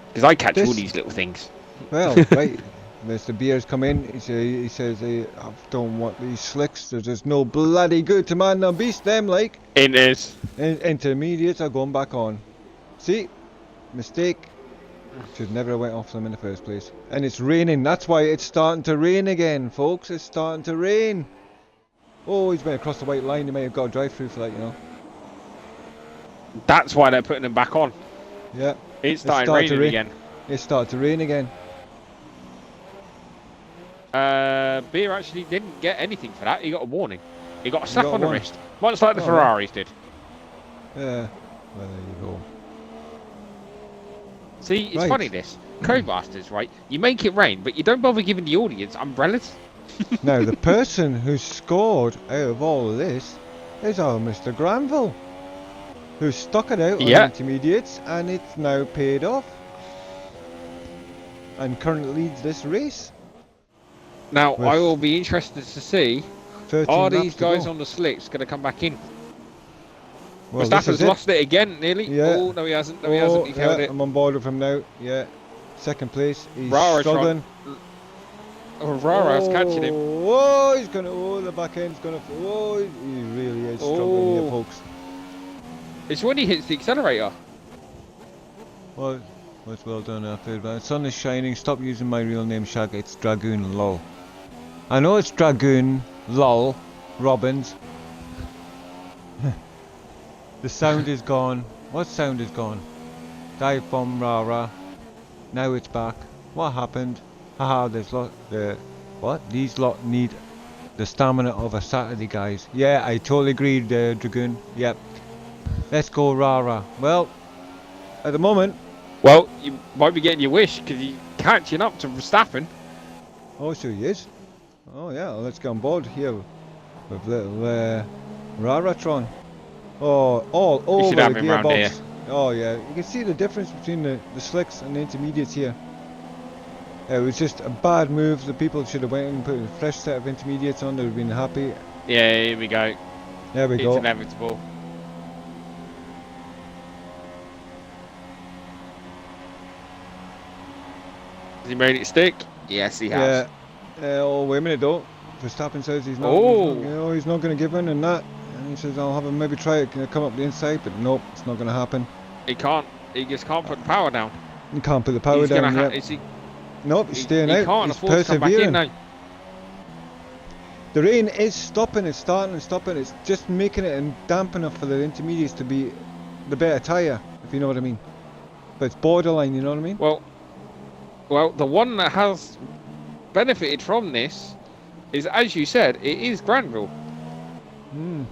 [SPEAKER 1] Because I catch all these little things.
[SPEAKER 2] Well, right. Mr. Beers come in. He says, I don't want these slicks. There's just no bloody good to man and beast them like.
[SPEAKER 1] It is.
[SPEAKER 2] Intermediates are going back on. See? Mistake. Should never have went off them in the first place. And it's raining. That's why it's starting to rain again, folks. It's starting to rain. Oh, he's went across the white line. He may have got a drive-through for that, you know.
[SPEAKER 1] That's why they're putting them back on.
[SPEAKER 2] Yeah.
[SPEAKER 1] It's starting raining again.
[SPEAKER 2] It started to rain again.
[SPEAKER 1] Beer actually didn't get anything for that. He got a warning. He got a slap on the wrist. Much like the
[SPEAKER 2] Oh,
[SPEAKER 1] Ferraris did.
[SPEAKER 2] Yeah. Well, there you go.
[SPEAKER 1] See, it's funny this. Codemasters, right? You make it rain, but you don't bother giving the audience umbrellas.
[SPEAKER 2] Now, the person who scored out of all of this is our Mr. Granville, who stuck it out on intermediates, and it's now paid off. And currently leads this race.
[SPEAKER 1] Now, I will be interested to see, are these guys
[SPEAKER 2] go.
[SPEAKER 1] on the slicks going to come back in?
[SPEAKER 2] Well,
[SPEAKER 1] Mustafashag's lost it again, nearly.
[SPEAKER 2] Yeah.
[SPEAKER 1] Oh, no, he hasn't. No, he hasn't. He held it.
[SPEAKER 2] I'm on board with him now. Yeah. Second place. He's
[SPEAKER 1] Rara's
[SPEAKER 2] struggling.
[SPEAKER 1] Rara's catching him.
[SPEAKER 2] Oh, he's going to... Oh, the back end's going to... Oh, he really is struggling here, folks.
[SPEAKER 1] It's when he hits the accelerator.
[SPEAKER 2] Well, that's well done, Alfred. The sun is shining. Stop using my real name, Shag. It's Dragoon, lol. I know it's Dragoon, lol, Robbins. The sound is gone. What sound is gone? Dive bomb, rara. Now it's back. What happened? Haha, there's what? These lot need the stamina of a Saturday, guys. Yeah, I totally agree, Dragoon. Yep. Let's go, rara. Well, at the moment...
[SPEAKER 1] Well, you might be getting your wish, because you're catching up to Verstappen.
[SPEAKER 2] Oh, so he is. Oh, yeah, let's get on board here with little Raratron. Oh, all over the gearbox. Oh, yeah, you can see the difference between the slicks and the intermediates here. It was just a bad move. The people should have went and put a fresh set of intermediates on. They would have been happy.
[SPEAKER 1] Yeah, here we go.
[SPEAKER 2] There we go.
[SPEAKER 1] It's inevitable. Has he made it stick? Yes, he has.
[SPEAKER 2] Yeah. Oh, wait a minute though. Verstappen says he's not. He's not going to give in and that. And he says I'll have him maybe try it. Can I come up the inside? But nope, it's not going to happen.
[SPEAKER 1] He can't. He just can't put the power down.
[SPEAKER 2] He can't put the power down. Nope, he's staying out.
[SPEAKER 1] He can't afford to come back in now.
[SPEAKER 2] The rain is stopping. It's starting and stopping. It's just making it and damp enough for the intermediates to be the better tyre, if you know what I mean. But it's borderline, you know what I mean?
[SPEAKER 1] Well, the one that has benefited from this is, as you said, it is Granville. And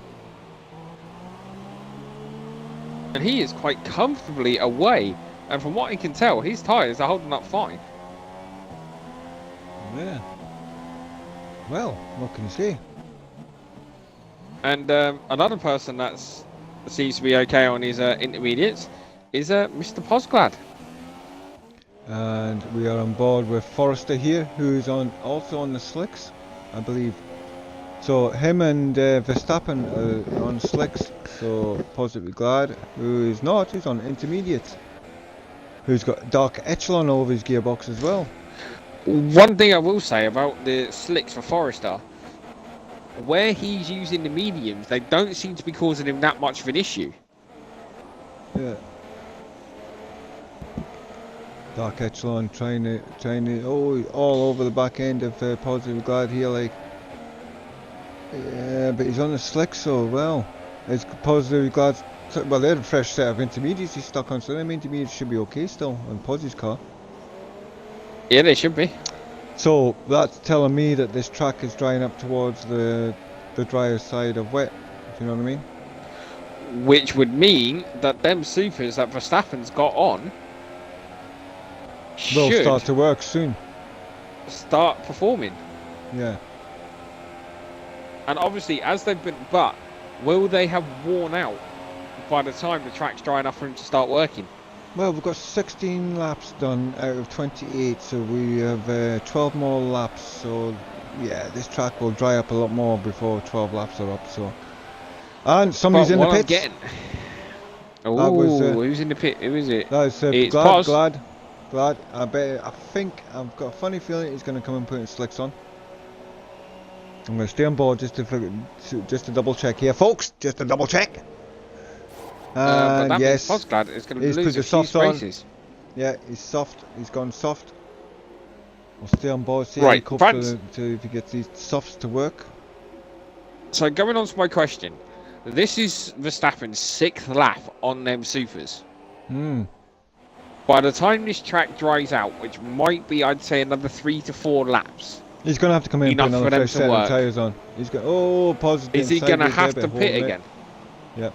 [SPEAKER 1] he is quite comfortably away. And from what I can tell, his tyres are holding up fine.
[SPEAKER 2] Yeah. Well, what can you say?
[SPEAKER 1] And another person that seems to be okay on his intermediates is Mr. Posglad.
[SPEAKER 2] And we are on board with Forrester here, who's also on the slicks, I believe. So him and Verstappen are on slicks. So positively glad. Who is not? He's on intermediates. Who's got dark echelon over his gearbox as well.
[SPEAKER 1] One thing I will say about the slicks for Forrester, where he's using the mediums, they don't seem to be causing him that much of an issue.
[SPEAKER 2] Yeah. Dark echelon trying to all over the back end of positive glad here, like. Yeah, but he's on the slick, so well. It's positive glad. Well, they had a fresh set of intermediates he's stuck on, so them intermediates should be okay still on Pos's car.
[SPEAKER 1] Yeah, they should be.
[SPEAKER 2] So that's telling me that this track is drying up towards the drier side of wet, if you know what I mean.
[SPEAKER 1] Which would mean that them supers that Verstappen's got on
[SPEAKER 2] will
[SPEAKER 1] should
[SPEAKER 2] start to work soon.
[SPEAKER 1] Start performing.
[SPEAKER 2] Yeah.
[SPEAKER 1] And obviously, as they've been, but will they have worn out by the time the track's dry enough for him to start working?
[SPEAKER 2] Well, we've got 16 laps done out of 28, so we have 12 more laps. So yeah, this track will dry up a lot more before 12 laps are up. So, and somebody's in the pits.
[SPEAKER 1] Oh, who's in the pit? Who is it?
[SPEAKER 2] That's
[SPEAKER 1] it's
[SPEAKER 2] Glad. I think I've got a funny feeling he's going to come and put his slicks on. I'm going to stay on board just to double check here, folks. Just to double check.
[SPEAKER 1] But that
[SPEAKER 2] yes,
[SPEAKER 1] means Posglad is going to
[SPEAKER 2] he's
[SPEAKER 1] lose
[SPEAKER 2] put the
[SPEAKER 1] a few
[SPEAKER 2] softs on.
[SPEAKER 1] spaces.
[SPEAKER 2] Yeah, he's soft. He's gone soft. We'll stay on board, see how he
[SPEAKER 1] Right,
[SPEAKER 2] copes
[SPEAKER 1] France.
[SPEAKER 2] to if he gets these softs to work.
[SPEAKER 1] So going on to my question, this is Verstappen's 6th lap on them supers.
[SPEAKER 2] Hmm.
[SPEAKER 1] By the time this track dries out, which might be, I'd say, another 3 to 4 laps,
[SPEAKER 2] He's going to have to come in and put
[SPEAKER 1] enough
[SPEAKER 2] another
[SPEAKER 1] for them
[SPEAKER 2] fresh
[SPEAKER 1] to
[SPEAKER 2] set of
[SPEAKER 1] work.
[SPEAKER 2] tyres on. He's going. Oh, positive.
[SPEAKER 1] Is he going to
[SPEAKER 2] sideways there,
[SPEAKER 1] have
[SPEAKER 2] but
[SPEAKER 1] to
[SPEAKER 2] holding
[SPEAKER 1] pit
[SPEAKER 2] it.
[SPEAKER 1] again?
[SPEAKER 2] Yep.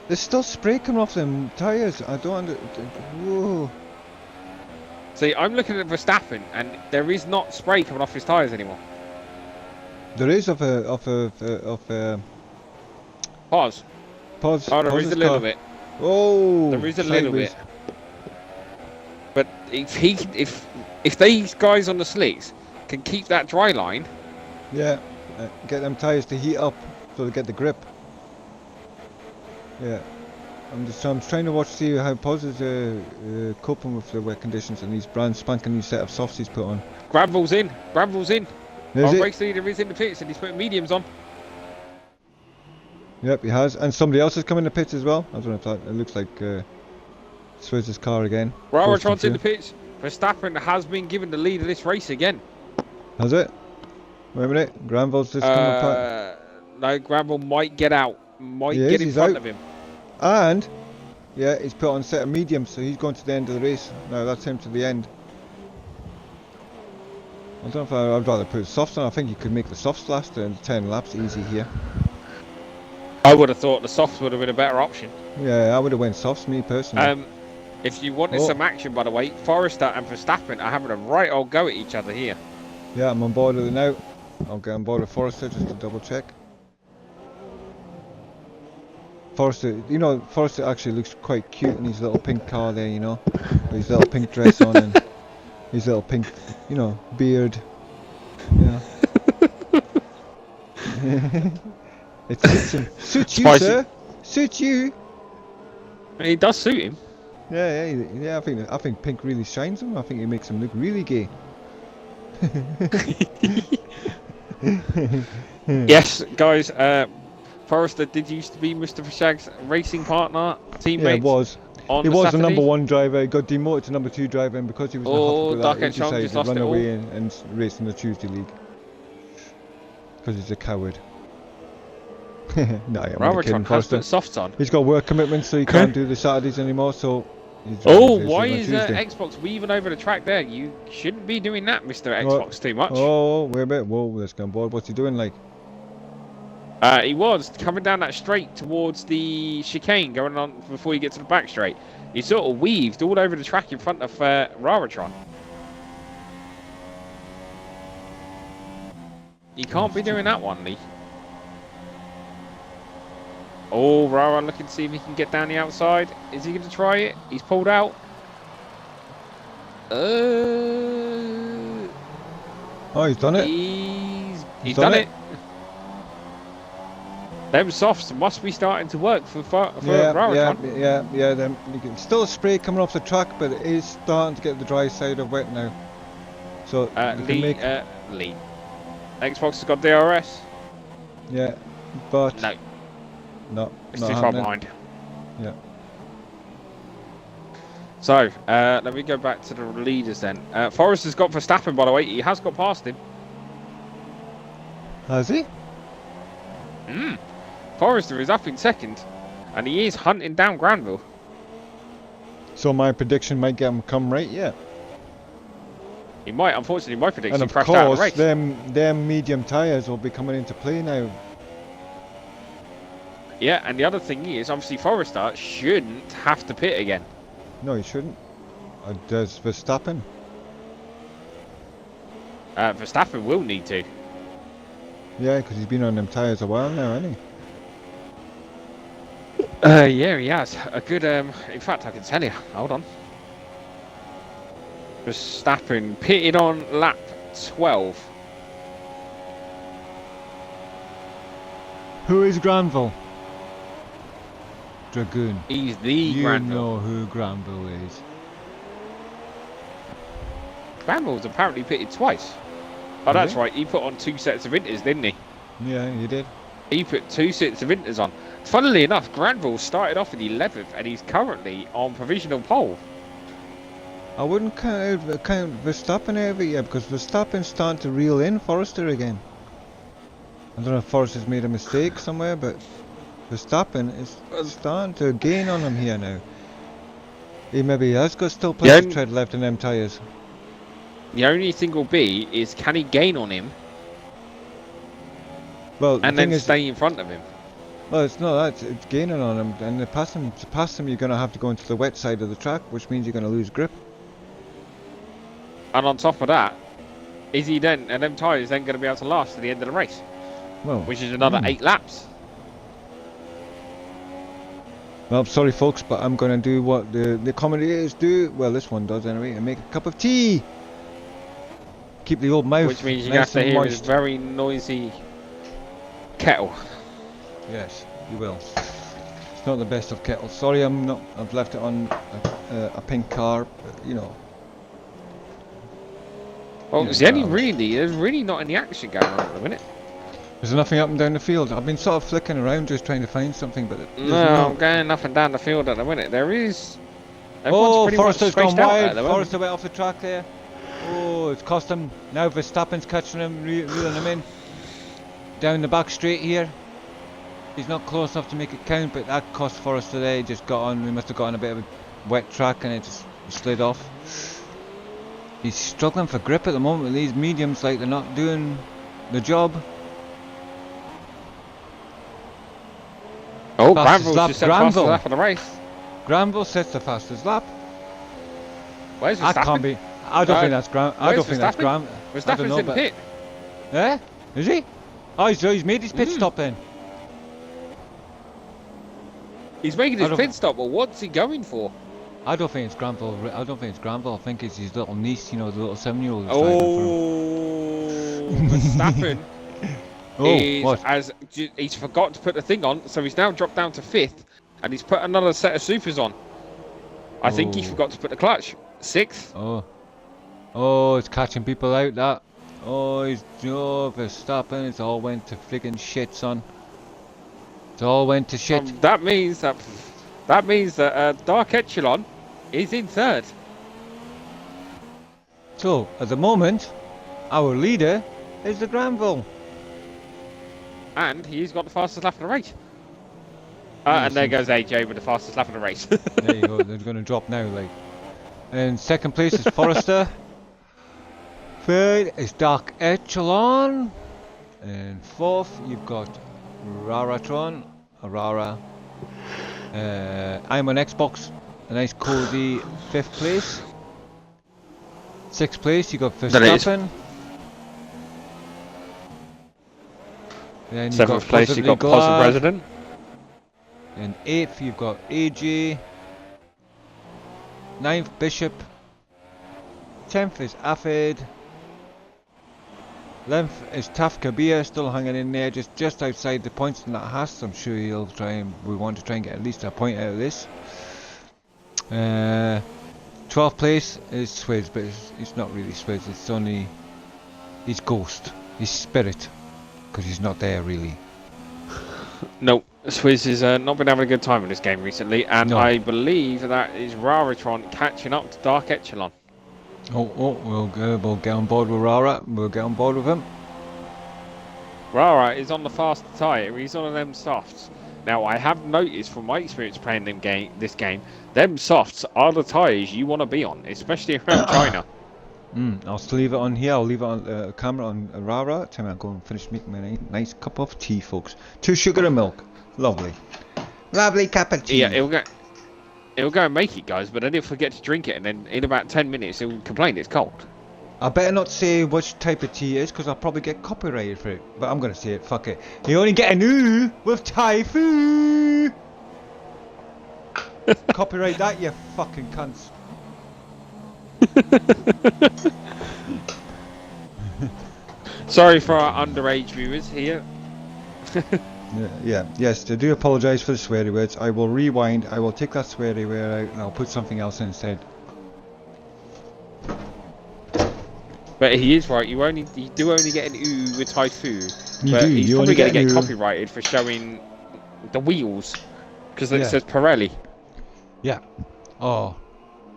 [SPEAKER 2] There's still spray coming off them tyres. I don't under. Whoa.
[SPEAKER 1] See, I'm looking at Verstappen, and there is not spray coming off his tyres anymore.
[SPEAKER 2] There is of a
[SPEAKER 1] Pause.
[SPEAKER 2] pause.
[SPEAKER 1] Oh, there
[SPEAKER 2] pause
[SPEAKER 1] is a
[SPEAKER 2] his
[SPEAKER 1] little
[SPEAKER 2] car.
[SPEAKER 1] bit.
[SPEAKER 2] Oh.
[SPEAKER 1] There is a little
[SPEAKER 2] sideways.
[SPEAKER 1] bit. But if these guys on the slicks can keep that dry line,
[SPEAKER 2] Yeah. Get them tyres to heat up so they get the grip. Yeah. I'm trying to watch, see how Pos is coping with the wet conditions and these brand spanking new set of softs he's put on.
[SPEAKER 1] Granville's in. Granville's in.
[SPEAKER 2] Is
[SPEAKER 1] Our
[SPEAKER 2] it?
[SPEAKER 1] race leader is in the pits and he's putting mediums on.
[SPEAKER 2] Yep, he has. And somebody else has come in the pits as well. I don't know if that. It looks like Swiz's car again.
[SPEAKER 1] Raratron's in the pits. Verstappen has been given the lead of this race again.
[SPEAKER 2] Has it? Wait a minute. Granville's just come apart.
[SPEAKER 1] No, Granville might get out. Might
[SPEAKER 2] He
[SPEAKER 1] get
[SPEAKER 2] is,
[SPEAKER 1] in
[SPEAKER 2] he's
[SPEAKER 1] front
[SPEAKER 2] out.
[SPEAKER 1] of him.
[SPEAKER 2] And yeah, he's put on a set of mediums, so he's going to the end of the race. No, that's him to the end. I don't know if I'd rather put softs on. I think you could make the softs last 10 laps easy here.
[SPEAKER 1] I would have thought the softs would have been a better option.
[SPEAKER 2] Yeah, I would have went softs, me personally.
[SPEAKER 1] If you wanted some action, by the way, Forrester and Verstappen are having a right old go at each other here.
[SPEAKER 2] Yeah, I'm on board with it now. I'll get on board with Forrester just to double check. Forrester, you know, Forrester actually looks quite cute in his little pink car there, you know. With his little pink dress on and his little pink, you know, beard. Yeah. It suits him. Suits you,
[SPEAKER 1] Spicy.
[SPEAKER 2] sir. Suits you.
[SPEAKER 1] It does suit him.
[SPEAKER 2] Yeah. I think pink really shines him. I think it makes him look really gay.
[SPEAKER 1] Yes, guys. Forrester did used to be Mustafashag's racing partner, teammate.
[SPEAKER 2] Yeah, it was.
[SPEAKER 1] On
[SPEAKER 2] He
[SPEAKER 1] the
[SPEAKER 2] was
[SPEAKER 1] Saturday.
[SPEAKER 2] the number one driver. He got demoted to number 2 driver, and because he was
[SPEAKER 1] Oh,
[SPEAKER 2] not
[SPEAKER 1] Dark
[SPEAKER 2] happy
[SPEAKER 1] and
[SPEAKER 2] with that,
[SPEAKER 1] Chong
[SPEAKER 2] he
[SPEAKER 1] just
[SPEAKER 2] decided
[SPEAKER 1] lost
[SPEAKER 2] to
[SPEAKER 1] it
[SPEAKER 2] run
[SPEAKER 1] all.
[SPEAKER 2] away and race in the Tuesday League. Because he's a coward. No, I'm only
[SPEAKER 1] Raratron
[SPEAKER 2] kidding.
[SPEAKER 1] has
[SPEAKER 2] Forrester.
[SPEAKER 1] put softs on.
[SPEAKER 2] He's got work commitments, so he can't do the Saturdays anymore. So. He's
[SPEAKER 1] Oh,
[SPEAKER 2] racing
[SPEAKER 1] why
[SPEAKER 2] on
[SPEAKER 1] is
[SPEAKER 2] Tuesday.
[SPEAKER 1] Xbox weaving over the track there? You shouldn't be doing that, Mr. Xbox, too much.
[SPEAKER 2] Oh, wait a minute. Whoa, let's go on board. What's he doing like?
[SPEAKER 1] He was coming down that straight towards the chicane, going on before you get to the back straight. He sort of weaved all over the track in front of Raratron. You can't be doing that one, Lee. Oh, Rara looking to see if he can get down the outside. Is he going to try it? He's pulled out.
[SPEAKER 2] Oh, he's done it.
[SPEAKER 1] He's done it. Them softs must be starting to work for Raratron.
[SPEAKER 2] Yeah. Then you can still a spray coming off the track, but it is starting to get the dry side of wet now. So
[SPEAKER 1] Lee. Xbox has got DRS.
[SPEAKER 2] Yeah, but
[SPEAKER 1] no, it's
[SPEAKER 2] not
[SPEAKER 1] too far
[SPEAKER 2] happening.
[SPEAKER 1] behind.
[SPEAKER 2] Yeah.
[SPEAKER 1] So let me go back to the leaders then. Forrester's got Verstappen, by the way. He has got past him.
[SPEAKER 2] Has he?
[SPEAKER 1] Forrester is up in second, and he is hunting down Granville.
[SPEAKER 2] So my prediction might get him come right, yeah.
[SPEAKER 1] He might, unfortunately, my prediction
[SPEAKER 2] And of
[SPEAKER 1] crashed out of the
[SPEAKER 2] course,
[SPEAKER 1] race.
[SPEAKER 2] them medium tyres will be coming into play now.
[SPEAKER 1] Yeah, and the other thing is, obviously, Forrester shouldn't have to pit again.
[SPEAKER 2] No, he shouldn't. Does Verstappen?
[SPEAKER 1] Verstappen will need to.
[SPEAKER 2] Yeah, because he's been on them tyres a while now, hasn't he?
[SPEAKER 1] Yeah, he has. A good, in fact, I can tell you. Hold on. Verstappen pitted on lap 12.
[SPEAKER 2] Who is Granville? Dragoon.
[SPEAKER 1] He's the
[SPEAKER 2] You
[SPEAKER 1] Granville.
[SPEAKER 2] know who Granville is.
[SPEAKER 1] Granville's apparently pitted twice. Oh,
[SPEAKER 2] Did
[SPEAKER 1] that's
[SPEAKER 2] he?
[SPEAKER 1] right. He put on 2 sets of inters, didn't he?
[SPEAKER 2] Yeah, he did.
[SPEAKER 1] He put 2 sets of inters on. Funnily enough, Granville started off in 11th, and he's currently on provisional pole.
[SPEAKER 2] I wouldn't count Verstappen out of it yet, because Verstappen's starting to reel in Forrester again. I don't know if Forrester's made a mistake somewhere, but Verstappen is starting to gain on him here now. He maybe has got still plenty of tread left in them tyres.
[SPEAKER 1] The only thing will be is, can he gain on him?
[SPEAKER 2] Well,
[SPEAKER 1] and then stay in front of him.
[SPEAKER 2] Well, it's not that, it's gaining on him, and to pass him you're going to have to go into the wet side of the track, which means you're going to lose grip.
[SPEAKER 1] And on top of that, is he then, and them tyres then going to be able to last to the end of the race?
[SPEAKER 2] Well,
[SPEAKER 1] which is another 8 laps.
[SPEAKER 2] Well, I'm sorry folks, but I'm going to do what the commentators do, well this one does anyway, and make a cup of tea. Keep the old mouth
[SPEAKER 1] which means you
[SPEAKER 2] nice
[SPEAKER 1] have to hear
[SPEAKER 2] moist.
[SPEAKER 1] his very noisy kettle.
[SPEAKER 2] Yes, you will. It's not the best of kettles. Sorry, I've left it on a pink car, but, you know.
[SPEAKER 1] Well, there's really not any action going on at the minute.
[SPEAKER 2] There's nothing up and down the field. I've been sort of flicking around just trying to find something, but
[SPEAKER 1] no, I'm going up and down the field at the minute. There is.
[SPEAKER 2] Oh, Forrester's gone wide. Forrester went off the track there. Oh, it's cost him. Now Verstappen's catching him, reeling him in. Down the back straight here. He's not close enough to make it count, but that cost Forrester there. He just got on. We must have got on a bit of a wet track and it just slid off. He's struggling for grip at the moment with these mediums, like they're not doing the job.
[SPEAKER 1] Oh, Granville's just set the fastest lap of the race.
[SPEAKER 2] Granville sets the fastest lap.
[SPEAKER 1] Where's Verstappen?
[SPEAKER 2] That can't be. I don't think that's Granville. I don't think that's Granville.
[SPEAKER 1] Verstappen's in pit.
[SPEAKER 2] Yeah? Is he? Oh, he's made his pit stop then.
[SPEAKER 1] He's making his pit stop, but what's he going for?
[SPEAKER 2] I don't think it's Granville. I don't think it's Granville. I think it's his little niece, you know, the little 7-year-old.
[SPEAKER 1] Oh, Verstappen. He's forgot to put the thing on, so he's now dropped down to 5th, and he's put another set of supers on. I think he forgot to put the clutch. 6th.
[SPEAKER 2] Oh, it's catching people out. That. Verstappen. It's all went to friggin' shit, son. It's all went to shit.
[SPEAKER 1] That means that Dark Echelon is in 3rd.
[SPEAKER 2] So at the moment, our leader is the Granville.
[SPEAKER 1] And he's got the fastest lap of the race. And there goes AJ with the fastest lap of the race.
[SPEAKER 2] There you go, they're going to drop now. Like. And second place is Forrester. 3rd is Dark Echelon. And 4th, you've got Raratron. Rara. I'm on Xbox. A nice cozy 5th place. 6th place, you got Verstappen. Then
[SPEAKER 1] 7th place, you got Positive President.
[SPEAKER 2] And 8th, you've got AJ. 9th, Bishop. 10th is Afid. 11th is Taf Kabir, still hanging in there, just outside the points in that Haas. I'm sure we want to try and get at least a point out of this. 12th place is Swizz, but it's not really Swizz, it's only his ghost, his spirit. Because he's not there really.
[SPEAKER 1] No, Swizz has not been having a good time in this game recently, and I believe that is Raratron catching up to Dark Echelon.
[SPEAKER 2] We'll get on board with Rara. We'll get on board with him.
[SPEAKER 1] Rara is on the fast tyre. He's on them softs. Now, I have noticed from my experience playing this game, them softs are the tyres you want to be on, especially around China.
[SPEAKER 2] I'll still leave it on here. I'll leave it on the camera on Rara. Time I'll go and finish making my nice cup of tea, folks. 2 sugar and milk. Lovely. Lovely cup of tea.
[SPEAKER 1] Yeah, it'll go and make it, guys, but then he'll forget to drink it, and then in about 10 minutes he'll complain it's cold.
[SPEAKER 2] I better not say which type of tea it is, because I'll probably get copyrighted for it. But I'm going to say it. Fuck it. You only get an ooh with Thai food. Copyright that, you fucking cunts.
[SPEAKER 1] Sorry for our underage viewers here.
[SPEAKER 2] Yes, I do apologise for the sweary words. I will rewind, I will take that sweary word out and I'll put something else instead.
[SPEAKER 1] But he is right, you do only get an ooh with Typhoon.
[SPEAKER 2] But
[SPEAKER 1] he's probably going to get copyrighted for showing the wheels. Because it says Pirelli.
[SPEAKER 2] Yeah. Oh.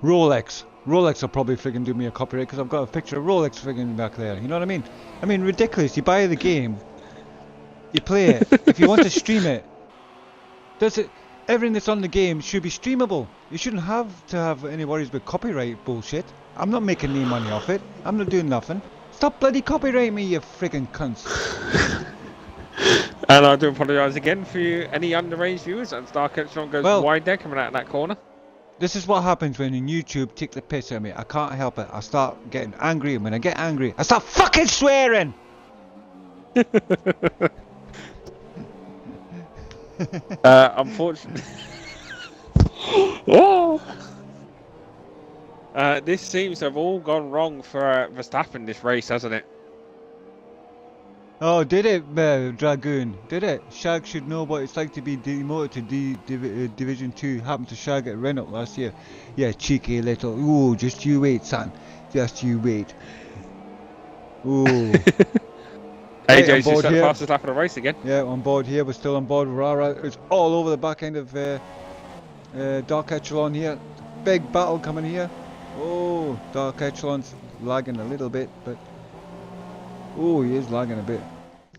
[SPEAKER 2] Rolex. Rolex will probably friggin' do me a copyright because I've got a picture of Rolex friggin' back there. You know what I mean? I mean, ridiculous. You buy the game, you play it. If you want to stream it, does it? Everything that's on the game should be streamable. You shouldn't have to have any worries about copyright bullshit. I'm not making any money off it. I'm not doing nothing. Stop bloody copyrighting me, you friggin' cunts.
[SPEAKER 1] And I do apologise again for you, any underage viewers. As Dark Echelon goes wide there, coming out of that corner.
[SPEAKER 2] This is what happens when in YouTube take the piss out of me. I can't help it. I start getting angry, and when I get angry, I start fucking swearing.
[SPEAKER 1] Unfortunately, this seems to have all gone wrong for Verstappen this race, hasn't it?
[SPEAKER 2] Oh, did it, Dragoon? Did it? Shag should know what it's like to be demoted to Division 2. Happened to Shag at Renault last year. Yeah, cheeky little. Ooh, just you wait, son. Just you wait. Ooh.
[SPEAKER 1] AJ's just set the fastest lap of the race again.
[SPEAKER 2] Yeah, on board here. We're still on board. Rara. It's all over the back end of Dark Echelon here. Big battle coming here. Oh, Dark Echelon's lagging a little bit, but... Oh, he is lagging a bit.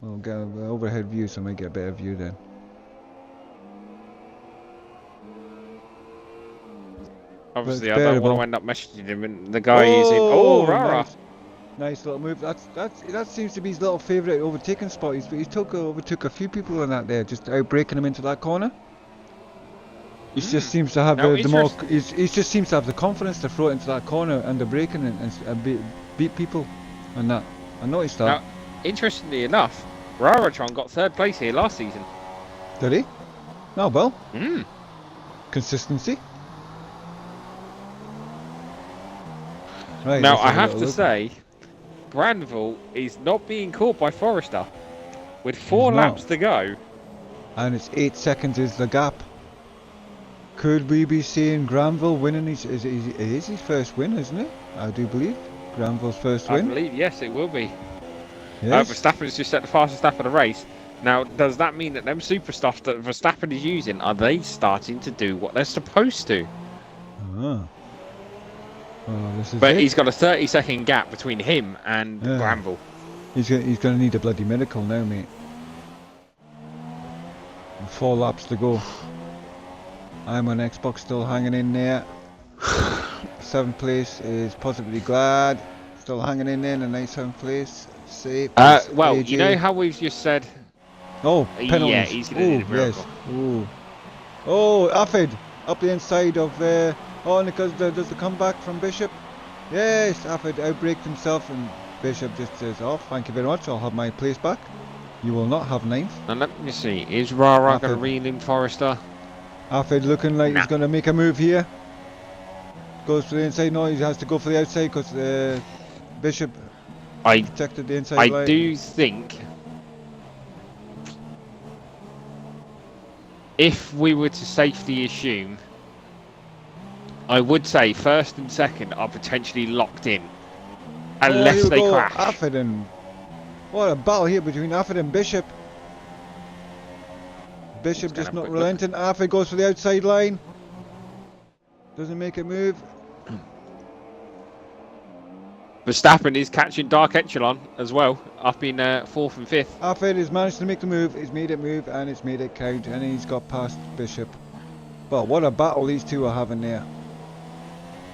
[SPEAKER 2] I'll get an overhead view, so I might get a better view then.
[SPEAKER 1] Obviously, I don't want to end up messaging him, and the guy is in. Oh, Rara!
[SPEAKER 2] Nice little move. That seems to be his little favourite overtaking spot. He overtook a few people on that there, just outbreaking him into that corner. He just seems to have he just seems to have the confidence to throw it into that corner and the braking and beat people on that. I noticed that.
[SPEAKER 1] Now, interestingly enough, Raratron got 3rd place here last season.
[SPEAKER 2] Did he? Oh, well. Consistency. Right,
[SPEAKER 1] now, I have to say, Granville is not being caught by Forrester. With 4 laps to go.
[SPEAKER 2] And it's 8 seconds is the gap. Could we be seeing Granville winning? It is his first win, isn't it? I do believe. Granville's first win?
[SPEAKER 1] I believe, yes, it will be.
[SPEAKER 2] Yes.
[SPEAKER 1] Verstappen's just set the fastest lap of the race. Now, does that mean that them super stuff that Verstappen is using, are they starting to do what they're supposed to?
[SPEAKER 2] Oh, this is
[SPEAKER 1] but he's got a 30-second gap between him and Granville.
[SPEAKER 2] He's going to need a bloody miracle now, mate. 4 laps to go. I'm on Xbox still hanging in there. 7th place is Positively Glad. Still hanging in there in a nice 7th place. Safe.
[SPEAKER 1] Well,
[SPEAKER 2] AJ.
[SPEAKER 1] you know how we've just said...
[SPEAKER 2] Oh, penalties.
[SPEAKER 1] Yeah, he's going to need a miracle.
[SPEAKER 2] Yes. Ooh. Oh, Affid. Up the inside of... oh, because does the comeback from Bishop? Yes, Affid outbraked himself and Bishop just says, oh, thank you very much. I'll have my place back. You will not have 9th.
[SPEAKER 1] Now, let me see. Is Rara going to reel in Forrester?
[SPEAKER 2] Affid looking like he's going to make a move here. Goes for the inside. No, he has to go for the outside because Bishop protected the inside line.
[SPEAKER 1] I do think if we were to safety assume, I would say 1st and 2nd are potentially locked in unless they crash.
[SPEAKER 2] Affid and what a battle here between Affid and Bishop. Bishop just not relenting. Affid goes for the outside line. Doesn't make a move.
[SPEAKER 1] Verstappen is catching Dark Echelon as well, up in 4th and 5th.
[SPEAKER 2] Affid has managed to make the move. He's made it move and it's made it count, and he's got past Bishop. Well, what a battle these two are having there.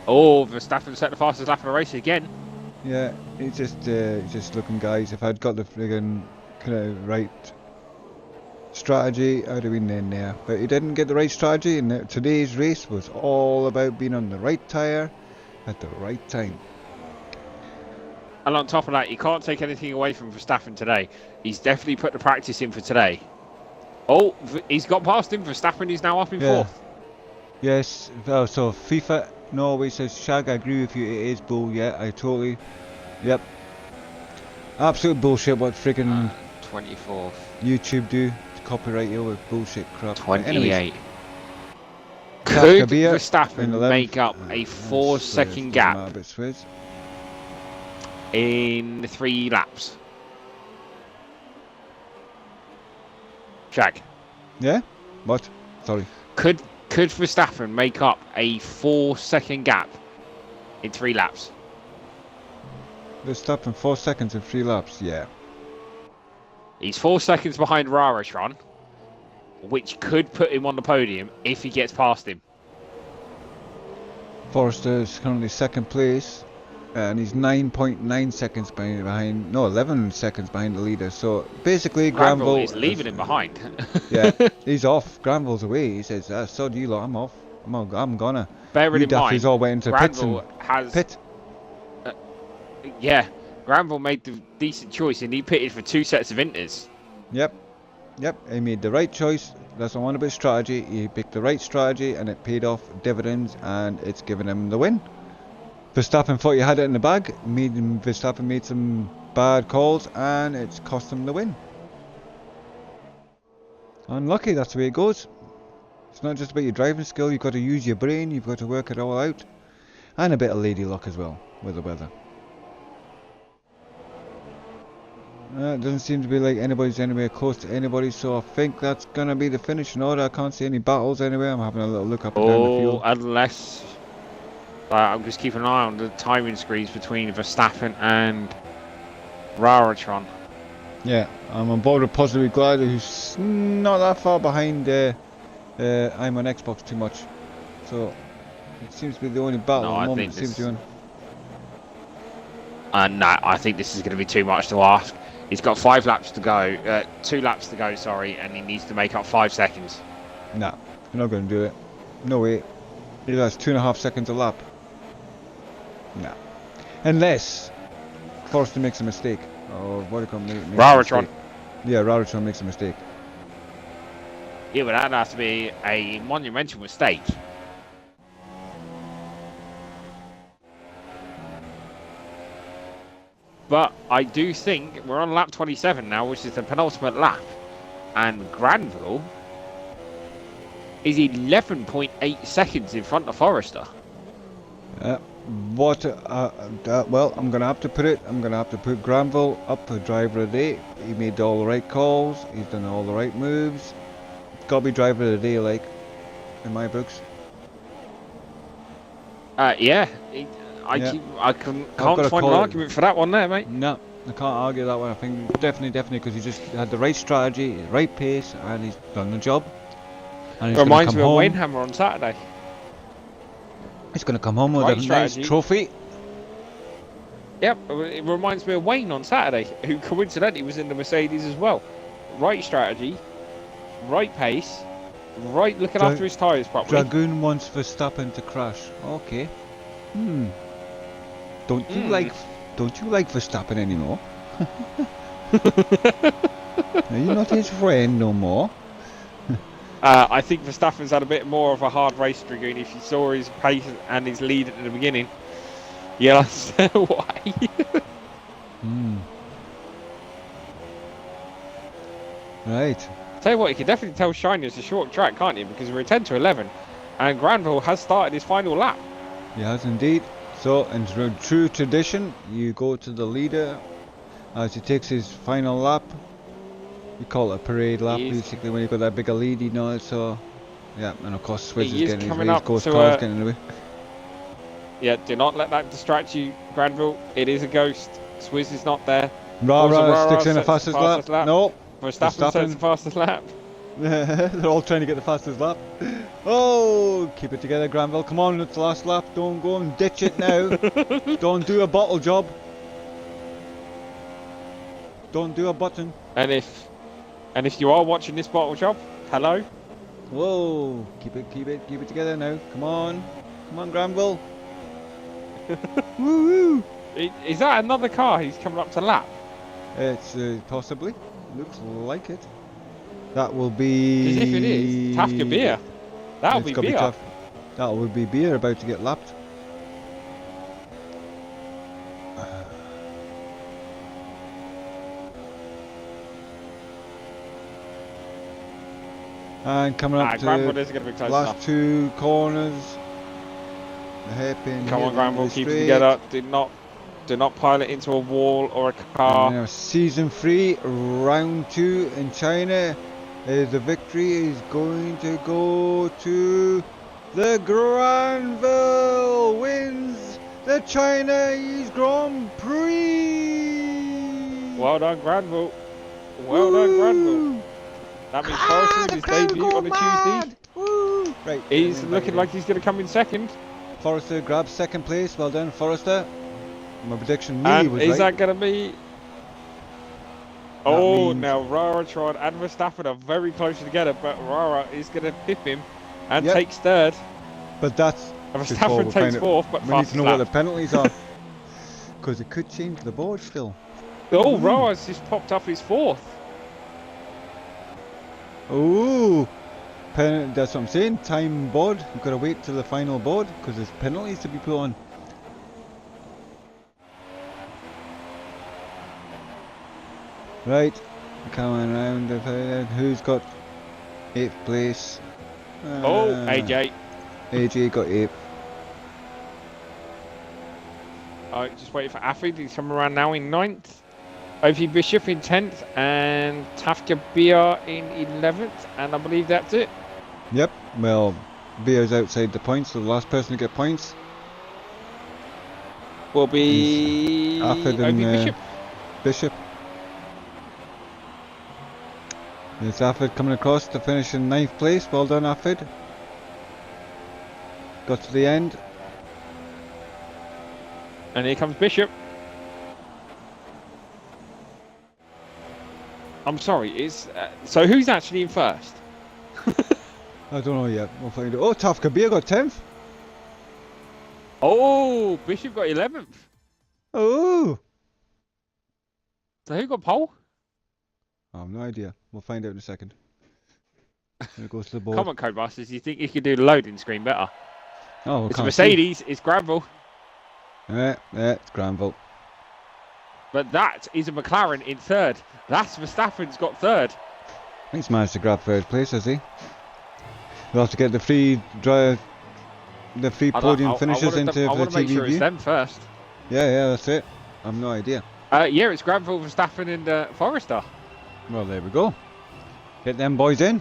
[SPEAKER 1] Oh, Verstappen set the fastest lap of the race again.
[SPEAKER 2] Yeah, he's just looking, guys. If I'd got the friggin' kind of right strategy, I'd have been in there. But he didn't get the right strategy, and today's race was all about being on the right tyre at the right time.
[SPEAKER 1] And on top of that, you can't take anything away from Verstappen today. He's definitely put the practice in for today. Oh, he's got past him. Verstappen is now up in 4th.
[SPEAKER 2] Yes, well, so FIFA Norway says, Shag, I agree with you, it is bull, yeah, I totally, yep. Absolute bullshit what friggin'
[SPEAKER 1] 24th.
[SPEAKER 2] YouTube do to copyright you with bullshit crap.
[SPEAKER 1] 28. Could Verstappen make up a 4-second gap in 3 laps? Shag.
[SPEAKER 2] Yeah? What? Sorry.
[SPEAKER 1] Could Verstappen make up a 4-second gap in 3 laps.
[SPEAKER 2] Verstappen 4 seconds in 3 laps. Yeah.
[SPEAKER 1] He's 4 seconds behind Raratron, which could put him on the podium if he gets past him.
[SPEAKER 2] Forrester is currently 2nd place, and he's 9.9 seconds behind. No, 11 seconds behind the leader. So basically,
[SPEAKER 1] Granville
[SPEAKER 2] Granville
[SPEAKER 1] is leaving him behind.
[SPEAKER 2] Yeah, he's off. Granville's away. He says, "So do you lot. I'm off. I'm gonna."
[SPEAKER 1] Bearing
[SPEAKER 2] You
[SPEAKER 1] in mind,
[SPEAKER 2] daffies all went into pits
[SPEAKER 1] Granville
[SPEAKER 2] and
[SPEAKER 1] has
[SPEAKER 2] pit.
[SPEAKER 1] Yeah, Granville made the decent choice and he pitted for 2 sets of inters.
[SPEAKER 2] Yep. He made the right choice. That's the one about strategy. He picked the right strategy, and it paid off dividends, and it's given him the win. Verstappen thought he had it in the bag. Verstappen made some bad calls, and it's cost him the win. Unlucky. That's the way it goes. It's not just about your driving skill. You've got to use your brain. You've got to work it all out, and a bit of lady luck as well with the weather. It doesn't seem to be like anybody's anywhere close to anybody, so I think that's going to be the finish in order. I can't see any battles anywhere. I'm having a little look up and down the field.
[SPEAKER 1] Unless... I'm just keeping an eye on the timing screens between Verstappen and Raratron.
[SPEAKER 2] Yeah, I'm on board with Positive Glider, who's not that far behind I'm on Xbox too much. So, it seems to be the only battle at the moment it seems to be on.
[SPEAKER 1] No, I think this is going to be too much to ask. He's got 5 laps to go, 2 laps to go, sorry, and he needs to make up 5 seconds.
[SPEAKER 2] Nah, you're not going to do it. No way. He has 2.5 seconds a lap. Nah. Unless Forrester makes a mistake. Or what do you call it?
[SPEAKER 1] Raratron.
[SPEAKER 2] Yeah, Raratron makes a mistake.
[SPEAKER 1] Yeah, but that has to be a monumental mistake. But I do think we're on lap 27 now, which is the penultimate lap. And Granville is 11.8 seconds in front of Forrester.
[SPEAKER 2] Well, I'm going to have to put Granville up for driver of the day. He made all the right calls. He's done all the right moves. Got to be driver of the day, like, in my books.
[SPEAKER 1] Yeah. I can't find an argument for that one there, mate.
[SPEAKER 2] No, I can't argue that one. I think definitely, because he just had the right strategy, right pace, and he's done the job. And
[SPEAKER 1] reminds me of Wainhammer on Saturday.
[SPEAKER 2] He's going to come home with a nice trophy.
[SPEAKER 1] Yep, it reminds me of Wayne on Saturday, who coincidentally was in the Mercedes as well. Right strategy, right pace, right looking after his tyres properly.
[SPEAKER 2] Dragoon wants Verstappen to crash. Okay. Don't you like Verstappen anymore? Are you not his friend no more?
[SPEAKER 1] I think Verstappen's had a bit more of a hard race, Dragoon. If you saw his pace and his lead at the beginning, yeah, that's why.
[SPEAKER 2] Right.
[SPEAKER 1] Tell you what, you can definitely tell Shiny it's a short track, can't you? Because we're 10 to 11, and Granville has started his final lap.
[SPEAKER 2] He has indeed. So, in true tradition, you go to the leader as he takes his final lap. You call it a parade lap, basically, when you got that bigger lead, you know. So, yeah, and of course, Swizz is getting his way, of course, Carl's getting in the way.
[SPEAKER 1] Yeah, do not let that distract you, Granville. It is a ghost. Swizz is not there.
[SPEAKER 2] Rara sticks in the fastest lap. No.
[SPEAKER 1] Verstappen sets the fastest lap.
[SPEAKER 2] They're all trying to get the fastest lap. Oh, keep it together, Granville. Come on, it's the last lap. Don't go and ditch it now. Don't do a bottle job. Don't do a button.
[SPEAKER 1] And if you are watching this bottle job, hello.
[SPEAKER 2] Whoa, keep it together now. Come on, Granville. Woo!
[SPEAKER 1] Is that another car he's coming up to lap?
[SPEAKER 2] It's possibly. Looks like it. That will be.
[SPEAKER 1] Because if it is, Tafka beer. That'll be beer.
[SPEAKER 2] That will be beer about to get lapped. And coming up to the last 2 corners. The hairpin.
[SPEAKER 1] Come on, Granville, keep it together. Do not pile it into a wall or a car.
[SPEAKER 2] Now, season 3, round 2 in China. The victory is going to go to the Granville. Wins the Chinese Grand Prix.
[SPEAKER 1] Well done, Granville. Well done, Granville. That means Forrester with
[SPEAKER 2] the
[SPEAKER 1] his
[SPEAKER 2] crowd
[SPEAKER 1] debut
[SPEAKER 2] go
[SPEAKER 1] on a
[SPEAKER 2] mad.
[SPEAKER 1] Tuesday.
[SPEAKER 2] Woo. Right,
[SPEAKER 1] He's looking like he's going to come in second.
[SPEAKER 2] Forrester grabs second place. Well done, Forrester. My prediction nearly
[SPEAKER 1] And
[SPEAKER 2] was
[SPEAKER 1] is
[SPEAKER 2] right.
[SPEAKER 1] that going to be... Oh, now Raratron and Verstappen are very close together, but Rara is going to pip him and takes third.
[SPEAKER 2] But that's
[SPEAKER 1] Verstappen takes fourth, but
[SPEAKER 2] we need to know what the penalties are. Because it could change the board still.
[SPEAKER 1] Oh, Rara's just popped up his fourth.
[SPEAKER 2] Ooh, that's what I'm saying. Time board. We've got to wait till the final board because there's penalties to be put on. Right, coming around. Who's got 8th place?
[SPEAKER 1] AJ.
[SPEAKER 2] AJ got 8th.
[SPEAKER 1] Just waiting for Affid. He's coming around now in 9th. OV Bishop in 10th and Tafka Beer in 11th, and I believe that's it.
[SPEAKER 2] Yep, well, Beer's outside the points, so the last person to get points
[SPEAKER 1] will be
[SPEAKER 2] Affid
[SPEAKER 1] OV
[SPEAKER 2] and
[SPEAKER 1] Bishop.
[SPEAKER 2] Bishop. There's Affid coming across to finish in 9th place. Well done, Affid. Got to the end.
[SPEAKER 1] And here comes Bishop. I'm sorry, so who's actually in first?
[SPEAKER 2] I don't know yet. We'll find out. Oh, Tough Kabir got 10th.
[SPEAKER 1] Oh, Bishop got 11th.
[SPEAKER 2] Oh.
[SPEAKER 1] So who got pole?
[SPEAKER 2] I have no idea. We'll find out in a second. Here goes to the board.
[SPEAKER 1] Come on, Codemasters. You think you could do the loading screen better?
[SPEAKER 2] Oh,
[SPEAKER 1] it's a Mercedes. It's Granville.
[SPEAKER 2] Yeah, it's Granville.
[SPEAKER 1] But that is a McLaren in third. That's Verstappen's got third.
[SPEAKER 2] He's managed to grab third place, has he? We'll have to get the free podium finishes into the TV view.
[SPEAKER 1] I want to make sure it's them first.
[SPEAKER 2] Yeah, that's it. I have no idea.
[SPEAKER 1] Yeah, it's Granville, Verstappen and Forrester.
[SPEAKER 2] Well, there we go. Get them boys in.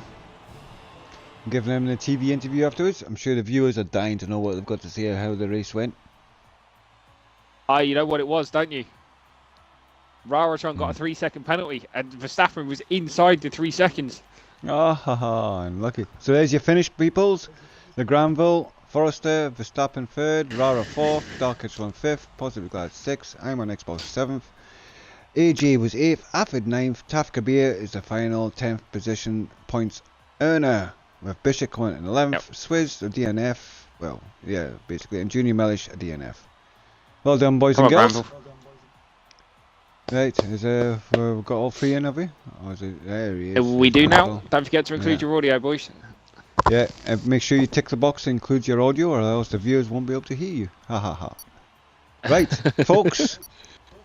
[SPEAKER 2] Give them the TV interview afterwards. I'm sure the viewers are dying to know what they've got to say how the race went.
[SPEAKER 1] You know what it was, don't you? Raratron got a 3-second penalty and Verstappen was inside the 3 seconds.
[SPEAKER 2] Unlucky. So there's your finish, peoples. The Granville, Forrester, Verstappen 3rd, Rara 4th, Darkitchland 5th, Positive Glad 6th, I'm on Xbox 7th. AJ was 8th, Affid 9th, Taf Kabir is the final 10th position points earner, with Bishop coming in 11th, Swizz a DNF, well, yeah, basically, and Junior Mellish a DNF. Well done, boys and girls. Granville. Right, we've got all 3 in, have we? Or is it, there he is.
[SPEAKER 1] We do now. Don't forget to include your audio, boys.
[SPEAKER 2] Yeah, and make sure you tick the box that includes your audio, or else the viewers won't be able to hear you. Ha ha ha. Right, folks.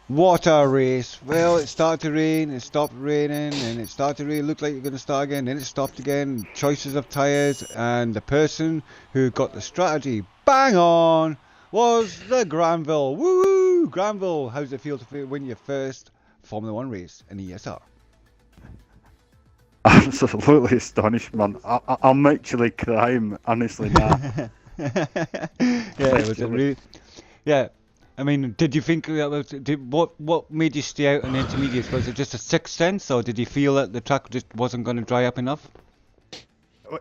[SPEAKER 2] What a race. Well, it started to rain, it stopped raining, and it started to rain, looked like it was going to start again, then it stopped again. Choices of tyres, and the person who got the strategy bang on was the Granville. Woo! Granville, how does it feel to win your first Formula 1 race in ESR?
[SPEAKER 3] Absolutely astonished, man. I'm actually crying, honestly, now.
[SPEAKER 2] Yeah, it was a really... Yeah, I mean, did you think that was... What made you stay out in the intermediates? Was it just a sixth sense, or did you feel that the track just wasn't going to dry up enough?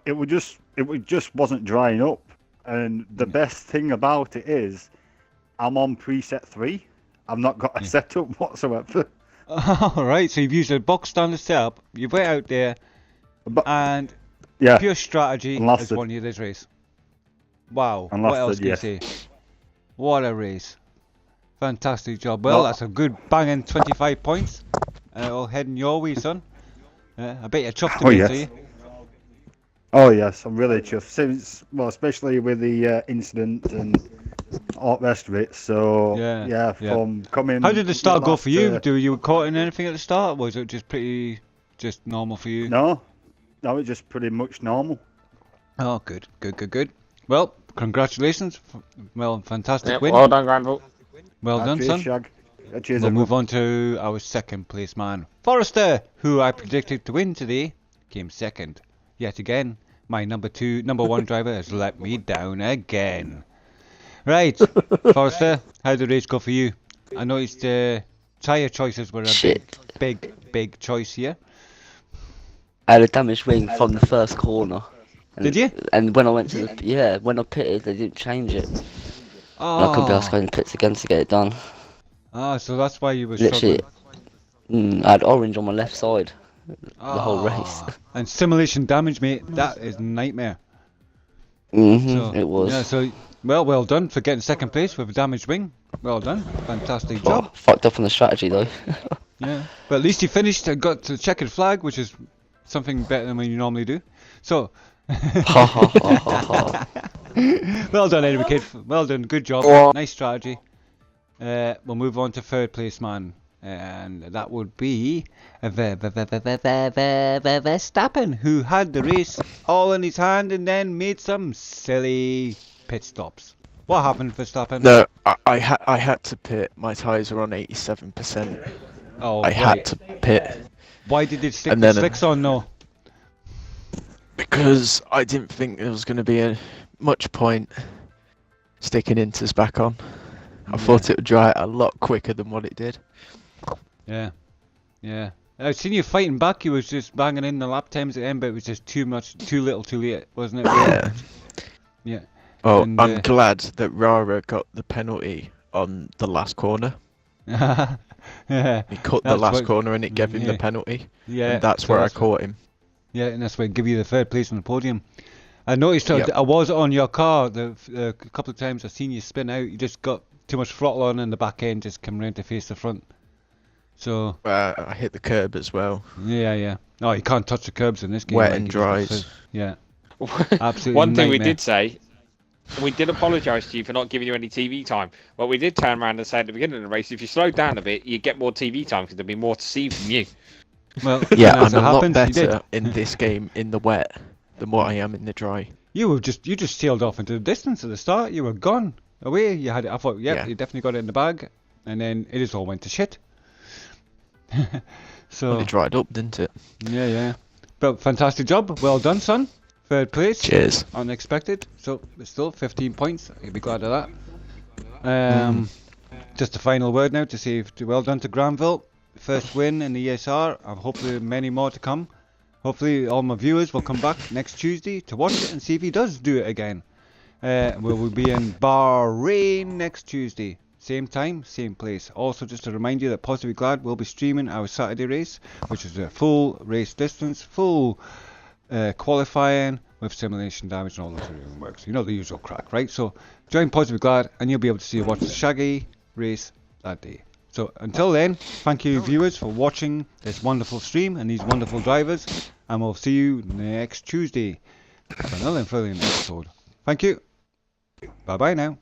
[SPEAKER 3] It just wasn't drying up. And the best thing about it is, I'm on preset 3. I've not got a setup whatsoever.
[SPEAKER 2] Alright, so you've used a box standard setup, you went out there, and pure strategy has won you this race. Wow, what else can you say? What a race. Fantastic job. Well, that's a good banging 25 points. All heading your way, son. I bet you're chuffed to bits, are you?
[SPEAKER 3] Oh yes, I'm really chuffed. Especially with the incident and all the rest of it. So from coming.
[SPEAKER 2] How did the start go for you? You were caught in anything at the start? Or was it just normal for you?
[SPEAKER 3] No, it was just pretty much normal.
[SPEAKER 2] Oh, good. Well, congratulations. Well, fantastic win.
[SPEAKER 1] Well done, Granville.
[SPEAKER 2] Well done, son.
[SPEAKER 3] Cheers,
[SPEAKER 2] we'll move on to our second place man, Forrester, who I predicted to win today, came second. Yet again, my number 1 driver has let me down again. Right, Forrester, how did the race go for you? I noticed tyre choices were a
[SPEAKER 4] Shit.
[SPEAKER 2] big choice here.
[SPEAKER 4] I had a damaged wing from the first corner. And,
[SPEAKER 2] Did you?
[SPEAKER 4] And when I went to the when I pitted, they didn't change it, and I couldn't be asked to go in the pits again to get it done.
[SPEAKER 2] So that's why you were
[SPEAKER 4] Literally,
[SPEAKER 2] struggling.
[SPEAKER 4] I had orange on my left side the whole race.
[SPEAKER 2] And simulation damage, mate, that is nightmare.
[SPEAKER 4] It was.
[SPEAKER 2] Yeah, so well done for getting second place with a damaged wing. Well done, fantastic
[SPEAKER 4] Oh,
[SPEAKER 2] job.
[SPEAKER 4] fucked up on the strategy though.
[SPEAKER 2] Yeah, but at least you finished and got to the checkered flag, which is something better than what you normally do. So,
[SPEAKER 4] Ha ha ha ha ha.
[SPEAKER 2] well done, anyway, kid. Well done, good job. Nice strategy. We'll move on to third place, man, and that would be Verstappen, who had the race all in his hand and then made some silly pit stops. What happened, Verstappen?
[SPEAKER 5] No, I had to pit. My tyres were on 87%.
[SPEAKER 2] Oh,
[SPEAKER 5] I had to pit
[SPEAKER 2] Why did they stick
[SPEAKER 5] And
[SPEAKER 2] the
[SPEAKER 5] then-
[SPEAKER 2] slicks on, though?
[SPEAKER 5] because I didn't think there was going to be much point sticking Inters back on. I thought it would dry out a lot quicker than what it did.
[SPEAKER 2] Yeah. I've seen you fighting back. You was just banging in the lap times at the end, but it was just too little, too late, wasn't it?
[SPEAKER 5] Yeah.
[SPEAKER 2] Yeah.
[SPEAKER 5] Well,
[SPEAKER 2] And,
[SPEAKER 5] I'm glad that Rara got the penalty on the last corner.
[SPEAKER 2] Yeah.
[SPEAKER 5] He cut the
[SPEAKER 2] That's
[SPEAKER 5] last
[SPEAKER 2] what-
[SPEAKER 5] corner and it gave him
[SPEAKER 2] yeah.
[SPEAKER 5] the penalty.
[SPEAKER 2] Yeah.
[SPEAKER 5] And that's
[SPEAKER 2] so
[SPEAKER 5] where I
[SPEAKER 2] what-
[SPEAKER 5] caught him.
[SPEAKER 2] Yeah, and that's why I give you the third place on the podium. I noticed
[SPEAKER 5] Yep.
[SPEAKER 2] I was on your car a couple of times. I seen you spin out. You just got too much throttle on, and the back end just came round to face the front. So
[SPEAKER 5] I hit the curb as well.
[SPEAKER 2] yeah. Oh, you can't touch the curbs in this game.
[SPEAKER 5] Wet
[SPEAKER 2] like,
[SPEAKER 5] and
[SPEAKER 2] you just got
[SPEAKER 5] dries.
[SPEAKER 2] to- Yeah. Absolutely.
[SPEAKER 1] One thing we
[SPEAKER 2] nightmare.
[SPEAKER 1] did say, we did apologise to you for not giving you any TV time. But we did turn around and say at the beginning of the race, if you slowed down a bit, you get more TV time because there'd be more to see from you.
[SPEAKER 2] Well,
[SPEAKER 5] Yeah,
[SPEAKER 2] and as
[SPEAKER 5] I'm
[SPEAKER 2] it
[SPEAKER 5] a lot
[SPEAKER 2] happens, you did.
[SPEAKER 5] better in this game in the wet than what I am in the dry.
[SPEAKER 2] You just sailed off into the distance at the start. You were gone away. You had it. I thought,
[SPEAKER 5] Yeah.
[SPEAKER 2] you definitely got it in the bag, and then it just all went to shit. So
[SPEAKER 5] Well, it dried up, didn't it?
[SPEAKER 2] yeah. But fantastic job. Well done, son. Third place.
[SPEAKER 5] Cheers.
[SPEAKER 2] Unexpected. So it's still 15 points. You'll be glad of that. Just a final word now to say well done to Granville. First win in the ESR. And hopefully many more to come. Hopefully all my viewers will come back next Tuesday to watch it and see if he does do it again. We'll be in Bahrain next Tuesday. Same time, same place. Also, just to remind you that Positively Glad will be streaming our Saturday race, which is a full race distance, full qualifying with simulation damage and all those everything works. You know the usual crack, right? So join Positively Glad and you'll be able to watch the Shaggy race that day. So until then, thank you viewers for watching this wonderful stream and these wonderful drivers, and we'll see you next Tuesday for another thrilling episode. Thank you. Bye bye now.